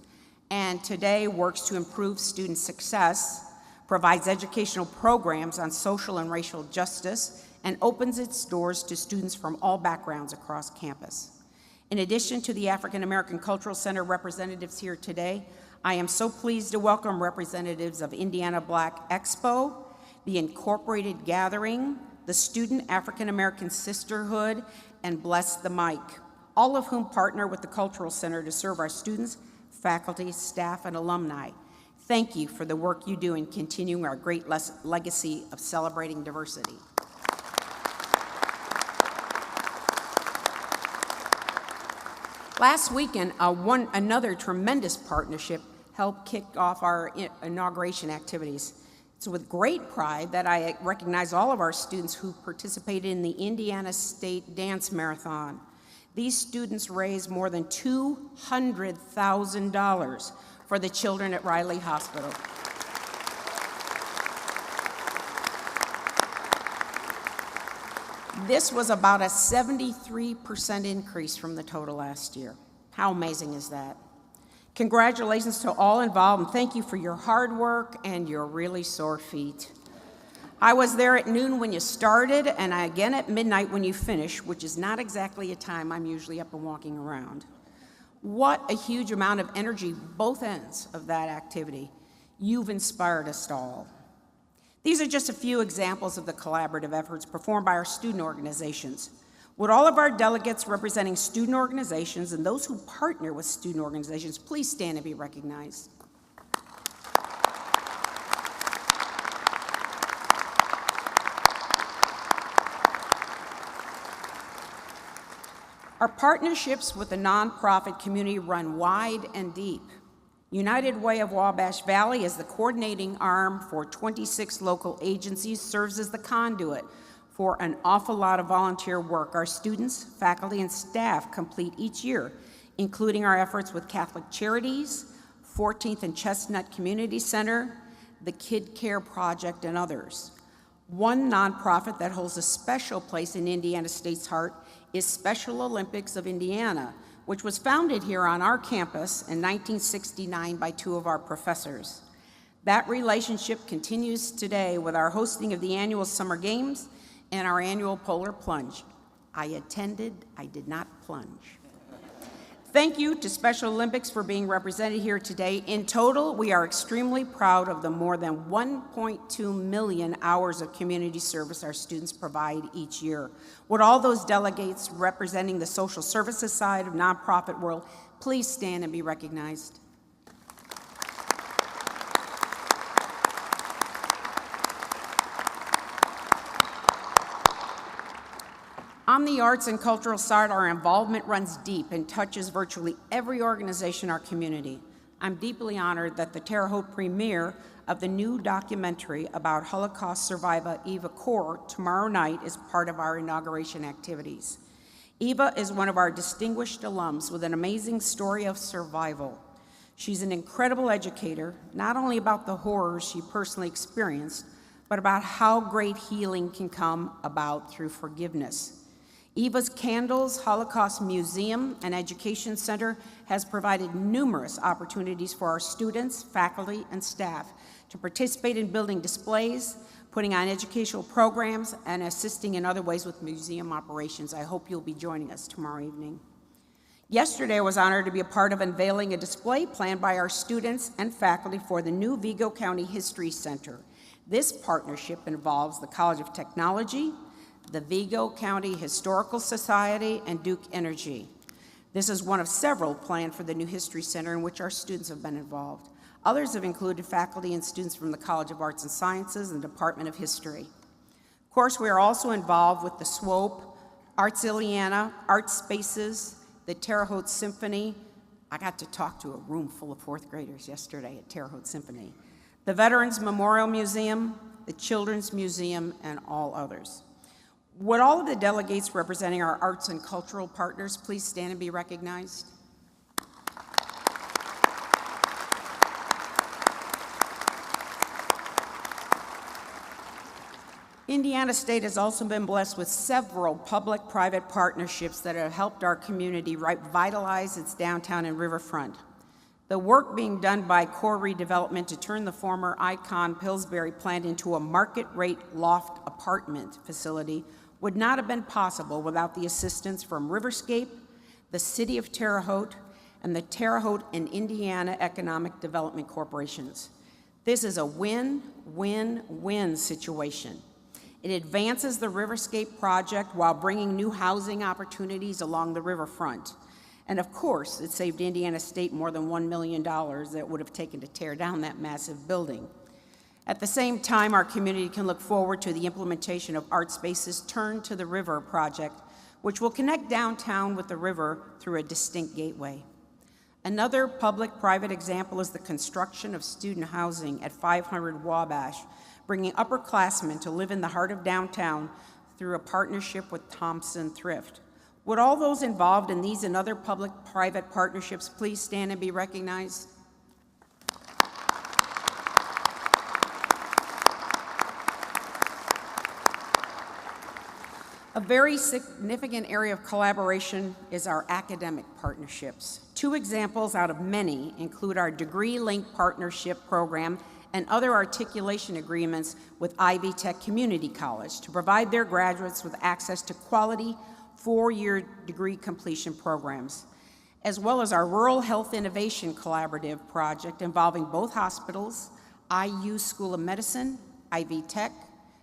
and today works to improve student success, provides educational programs on social and racial justice, and opens its doors to students from all backgrounds across campus. In addition to the African American Cultural Center representatives here today, I am so pleased to welcome representatives of Indiana Black Expo, the Incorporated Gathering, the Student African American Sisterhood, and Bless the Mic, all of whom partner with the Cultural Center to serve our students, faculty, staff, and alumni. Thank you for the work you do in continuing our great legacy of celebrating diversity. Last weekend, another tremendous partnership helped kick off our inauguration activities. It's with great pride that I recognize all of our students who participated in the Indiana State Dance Marathon. These students raised more than $200,000 for the children at Riley Hospital. This was about a 73% increase from the total last year. How amazing is that? Congratulations to all involved, and thank you for your hard work and your really sore feet. I was there at noon when you started, and again at midnight when you finished, which is not exactly a time I'm usually up and walking around. What a huge amount of energy, both ends of that activity. You've inspired us all. These are just a few examples of the collaborative efforts performed by our student organizations. Would all of our delegates representing student organizations and those who partner with student organizations please stand and be recognized? Our partnerships with the nonprofit community run wide and deep. United Way of Wabash Valley, as the coordinating arm for 26 local agencies, serves as the conduit for an awful lot of volunteer work our students, faculty, and staff complete each year, including our efforts with Catholic Charities, 14th and Chestnut Community Center, the Kid Care Project, and others. One nonprofit that holds a special place in Indiana State's heart is Special Olympics of Indiana, which was founded here on our campus in 1969 by two of our professors. That relationship continues today with our hosting of the annual Summer Games and our annual Polar Plunge. I attended, I did not plunge. Thank you to Special Olympics for being represented here today. In total, we are extremely proud of the more than 1.2 million hours of community service our students provide each year. Would all those delegates representing the social services side of nonprofit world please stand and be recognized? On the arts and cultural side, our involvement runs deep and touches virtually every organization in our community. I'm deeply honored that the Terre Haute premiere of the new documentary about Holocaust survivor Eva Kor tomorrow night is part of our inauguration activities. Eva is one of our distinguished alums with an amazing story of survival. She's an incredible educator, not only about the horrors she personally experienced, but about how great healing can come about through forgiveness. Eva's Candles Holocaust Museum and Education Center has provided numerous opportunities for our students, faculty, and staff to participate in building displays, putting on educational programs, and assisting in other ways with museum operations. I hope you'll be joining us tomorrow evening. Yesterday, I was honored to be a part of unveiling a display planned by our students and faculty for the new Vigo County History Center. This partnership involves the College of Technology, the Vigo County Historical Society, and Duke Energy. This is one of several planned for the new History Center in which our students have been involved. Others have included faculty and students from the College of Arts and Sciences and Department of History. Of course, we are also involved with the SWOPE, Arts Ileana, Art Spaces, the Terre Haute Symphony. I got to talk to a room full of fourth graders yesterday at Terre Haute Symphony. The Veterans Memorial Museum, the Children's Museum, and all others. Would all of the delegates representing our arts and cultural partners please stand and be recognized? Indiana State has also been blessed with several public-private partnerships that have helped our community revitalize its downtown and riverfront. The work being done by Core Redevelopment to turn the former Icon Pillsbury plant into a market-rate loft apartment facility would not have been possible without the assistance from Riverscape, the City of Terre Haute, and the Terre Haute and Indiana Economic Development Corporations. This is a win-win-win situation. It advances the Riverscape project while bringing new housing opportunities along the riverfront. And of course, it saved Indiana State more than $1 million that it would have taken to tear down that massive building. At the same time, our community can look forward to the implementation of Art Space's Turn to the River project, which will connect downtown with the river through a distinct gateway. Another public-private example is the construction of student housing at 500 Wabash, bringing upperclassmen to live in the heart of downtown through a partnership with Thompson Thrift. Would all those involved in these and other public-private partnerships please stand and be recognized? A very significant area of collaboration is our academic partnerships. Two examples out of many include our Degree Link Partnership Program and other articulation agreements with Ivy Tech Community College to provide their graduates with access to quality four-year degree completion programs, as well as our Rural Health Innovation Collaborative project involving both hospitals, IU School of Medicine, Ivy Tech,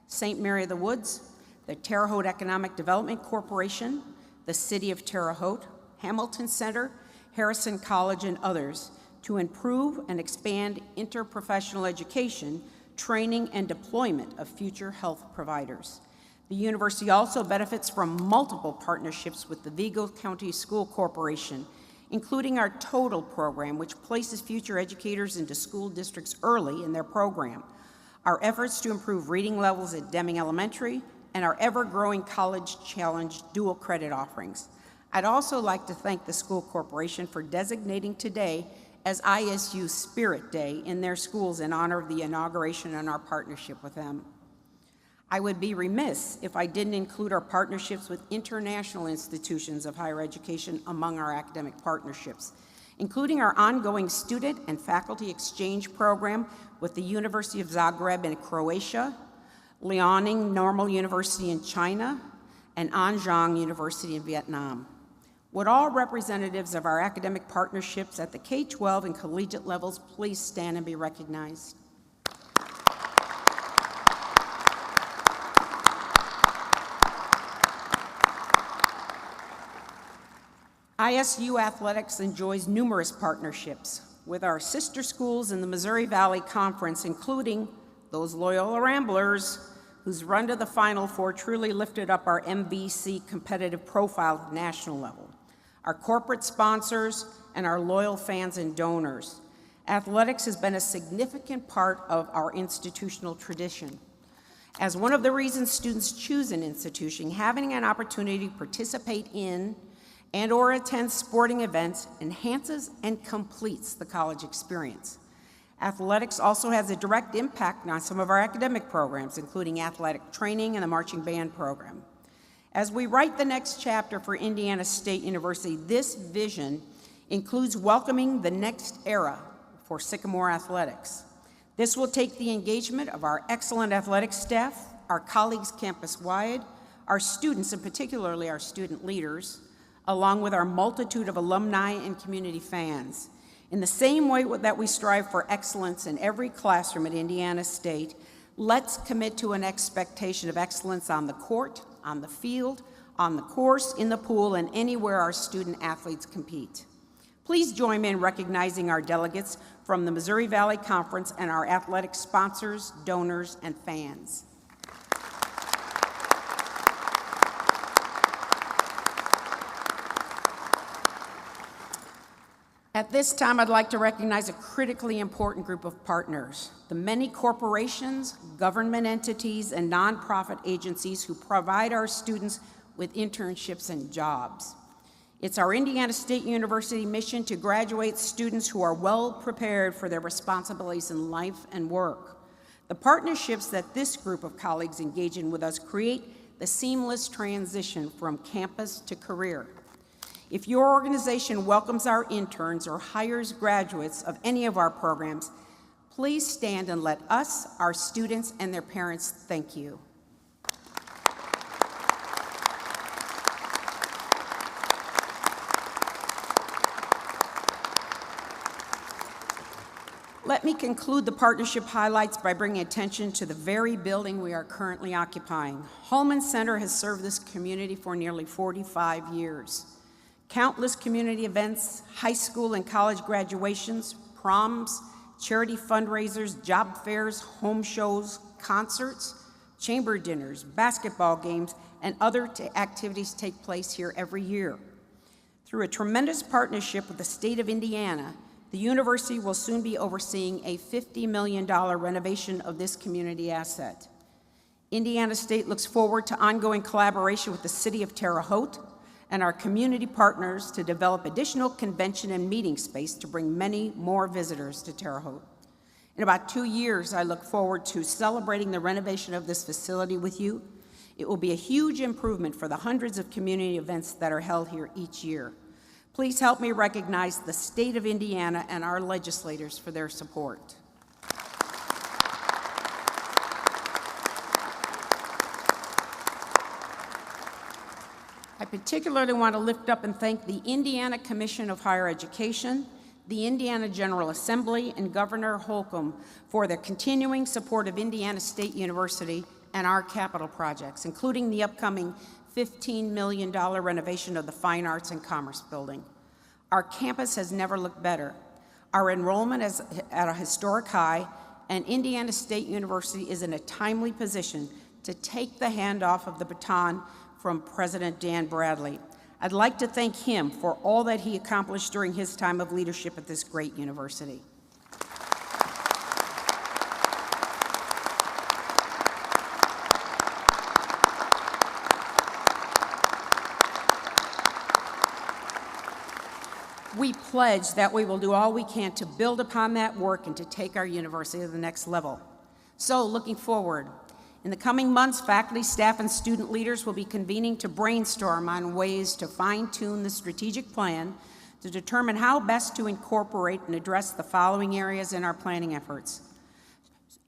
St. Mary of the Woods, the Terre Haute Economic Development Corporation, the City of Terre Haute, Hamilton Center, Harrison College, and others to improve and expand interprofessional education, training, and deployment of future health providers. The university also benefits from multiple partnerships with the Vigo County School Corporation, including our TOTAL program, which places future educators into school districts early in their program, our efforts to improve reading levels at Deming Elementary, and our ever-growing College Challenge dual credit offerings. I'd also like to thank the school corporation for designating today as ISU Spirit Day in their schools in honor of the inauguration and our partnership with them. I would be remiss if I didn't include our partnerships with international institutions of higher education among our academic partnerships, including our ongoing student and faculty exchange program with the University of Zagreb in Croatia, Liaoning Normal University in China, and Anjiang University in Vietnam. Would all representatives of our academic partnerships at the K-12 and collegiate levels please stand and be recognized? ISU Athletics enjoys numerous partnerships with our sister schools in the Missouri Valley Conference, including those Loyola Ramblers, whose run to the Final Four truly lifted up our MVC competitive profile at the national level, our corporate sponsors, and our loyal fans and donors. Athletics has been a significant part of our institutional tradition. As one of the reasons students choose an institution, having an opportunity to participate in and/or attend sporting events enhances and completes the college experience. Athletics also has a direct impact on some of our academic programs, including athletic training and the marching band program. As we write the next chapter for Indiana State University, this vision includes welcoming the next era for Sycamore Athletics. This will take the engagement of our excellent athletic staff, our colleagues campus-wide, our students, and particularly our student leaders, along with our multitude of alumni and community fans. In the same way that we strive for excellence in every classroom at Indiana State, let's commit to an expectation of excellence on the court, on the field, on the course, in the pool, and anywhere our student athletes compete. Please join me in recognizing our delegates from the Missouri Valley Conference and our athletic sponsors, donors, and fans. At this time, I'd like to recognize a critically important group of partners, the many corporations, government entities, and nonprofit agencies who provide our students with internships and jobs. It's our Indiana State University mission to graduate students who are well prepared for their responsibilities in life and work. The partnerships that this group of colleagues engage in with us create the seamless transition from campus to career. If your organization welcomes our interns or hires graduates of any of our programs, please stand and let us, our students, and their parents thank you. Let me conclude the partnership highlights by bringing attention to the very building we are currently occupying. Hulman Center has served this community for nearly 45 years. Countless community events, high school and college graduations, proms, charity fundraisers, job fairs, home shows, concerts, chamber dinners, basketball games, and other activities take place here every year. Through a tremendous partnership with the state of Indiana, the university will soon be overseeing a $50 million renovation of this community asset. Indiana State looks forward to ongoing collaboration with the city of Terre Haute and our community partners to develop additional convention and meeting space to bring many more visitors to Terre Haute. In about 2 years, I look forward to celebrating the renovation of this facility with you. It will be a huge improvement for the hundreds of community events that are held here each year. Please help me recognize the state of Indiana and our legislators for their support. I particularly want to lift up and thank the Indiana Commission of Higher Education, the Indiana General Assembly, and Governor Holcomb for their continuing support of Indiana State University and our capital projects, including the upcoming $15 million renovation of the Fine Arts and Commerce Building. Our campus has never looked better. Our enrollment is at a historic high, and Indiana State University is in a timely position to take the handoff of the baton from President Dan Bradley. I'd like to thank him for all that he accomplished during his time of leadership at this great university. We pledge that we will do all we can to build upon that work and to take our university to the next level. So, looking forward, in the coming months, faculty, staff, and student leaders will be convening to brainstorm on ways to fine-tune the strategic plan to determine how best to incorporate and address the following areas in our planning efforts.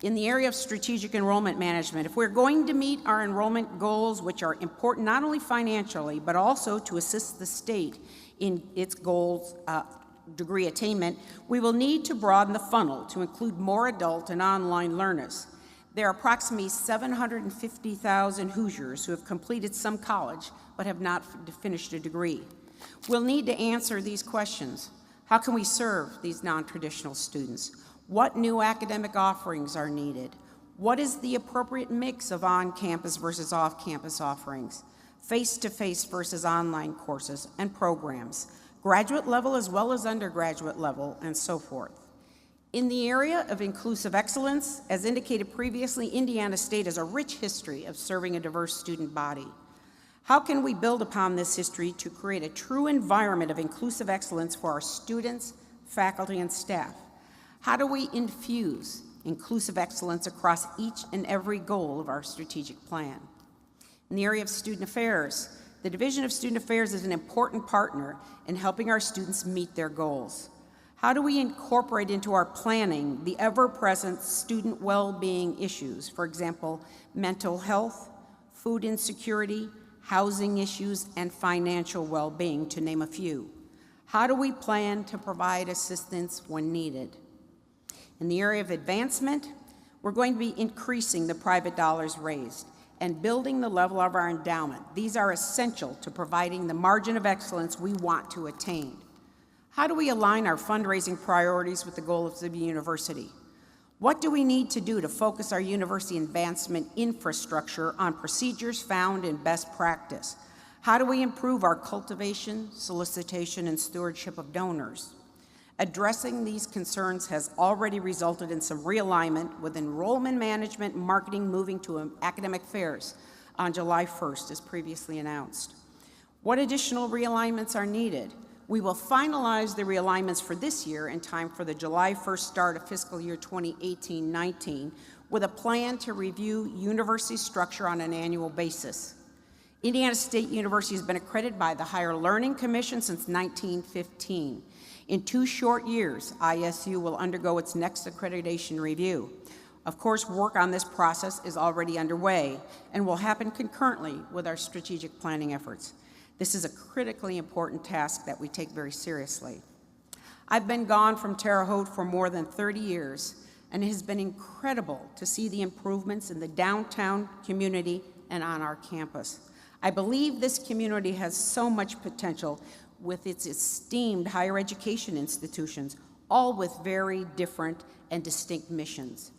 In the area of strategic enrollment management, if we're going to meet our enrollment goals, which are important not only financially, but also to assist the state in its goals, degree attainment, we will need to broaden the funnel to include more adult and online learners. There are approximately 750,000 Hoosiers who have completed some college but have not finished a degree. We'll need to answer these questions. How can we serve these non-traditional students? What new academic offerings are needed? What is the appropriate mix of on-campus versus off-campus offerings? Face-to-face versus online courses and programs, graduate level as well as undergraduate level, and so forth. In the area of inclusive excellence, as indicated previously, Indiana State has a rich history of serving a diverse student body. How can we build upon this history to create a true environment of inclusive excellence for our students, faculty, and staff? How do we infuse inclusive excellence across each and every goal of our strategic plan? In the area of student affairs, the Division of Student Affairs is an important partner in helping our students meet their goals. How do we incorporate into our planning the ever-present student well-being issues, for example, mental health, food insecurity, housing issues, and financial well-being, to name a few? How do we plan to provide assistance when needed? In the area of advancement, we're going to be increasing the private dollars raised and building the level of our endowment. These are essential to providing the margin of excellence we want to attain. How do we align our fundraising priorities with the goals of the university? What do we need to do to focus our university advancement infrastructure on procedures found in best practice? How do we improve our cultivation, solicitation, and stewardship of donors? Addressing these concerns has already resulted in some realignment, with enrollment management and marketing moving to academic fairs on July 1st, as previously announced. What additional realignments are needed? We will finalize the realignments for this year in time for the July 1st start of fiscal year 2018-19, with a plan to review university structure on an annual basis. Indiana State University has been accredited by the Higher Learning Commission since 1915. In 2 short years, ISU will undergo its next accreditation review. Of course, work on this process is already underway and will happen concurrently with our strategic planning efforts. This is a critically important task that we take very seriously. I've been gone from Terre Haute for more than 30 years, and it has been incredible to see the improvements in the downtown community and on our campus. I believe this community has so much potential with its esteemed higher education institutions, all with very different and distinct missions.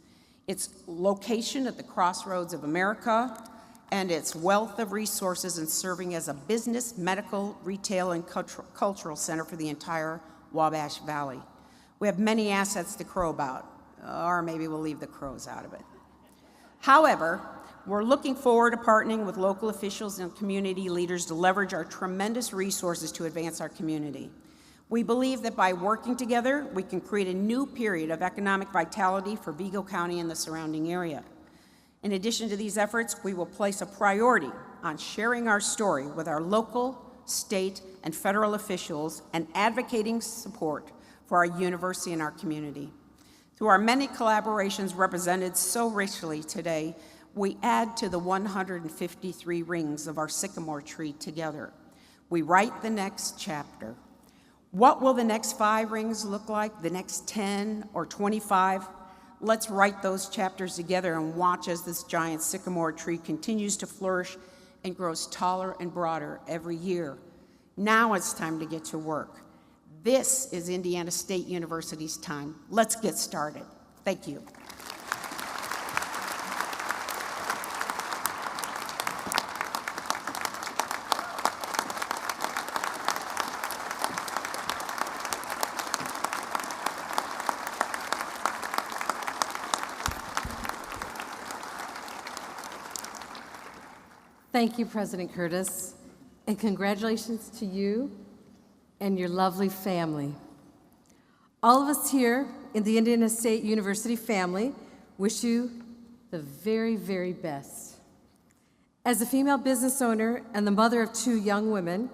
Its location at the crossroads of America and its wealth of resources in serving as a business, medical, retail, and cultural center for the entire Wabash Valley. We have many assets to crow about, or maybe we'll leave the crows out of it. However, we're looking forward to partnering with local officials and community leaders to leverage our tremendous resources to advance our community. We believe that by working together, we can create a new period of economic vitality for Vigo County and the surrounding area. In addition to these efforts, we will place a priority on sharing our story with our local, state, and federal officials and advocating support for our university and our community. Through our many collaborations represented so richly today, we add to the 153 rings of our sycamore tree together. We write the next chapter. What will the next 5 rings look like, the next 10 or 25? Let's write those chapters together and watch as this giant sycamore tree continues to flourish and grows taller and broader every year. Now it's time to get to work. This is Indiana State University's time. Let's get started. Thank you. Thank you, President Curtis, and congratulations to you and your lovely family. All of us here in the Indiana State University family wish you the very, very best. As a female business owner and the mother of 2 young women,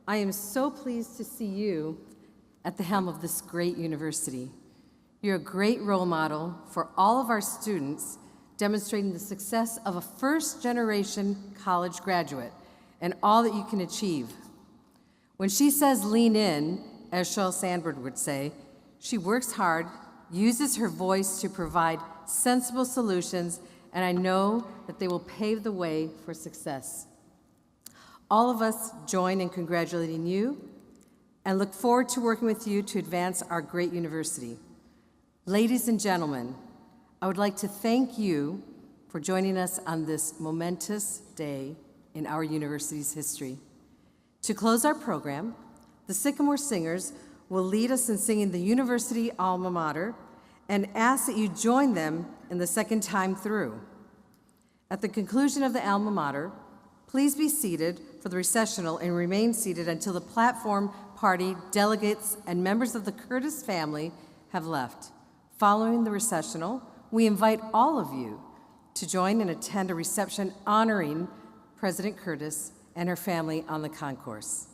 I am so pleased to see you at the helm of this great university. You're a great role model for all of our students, demonstrating the success of a first-generation college graduate and all that you can achieve. When she says lean in, as Sheryl Sandberg would say, she works hard, uses her voice to provide sensible solutions, and I know that they will pave the way for success. All of us join in congratulating you and look forward to working with you to advance our great university. Ladies and gentlemen, I would like to thank you for joining us on this momentous day in our university's history. To close our program, the Sycamore Singers will lead us in singing the University Alma Mater and ask that you join them in the second time through. At the conclusion of the Alma Mater, please be seated for the recessional and remain seated until the platform party, delegates, and members of the Curtis family have left. Following the recessional, we invite all of you to join and attend a reception honoring President Curtis and her family on the concourse.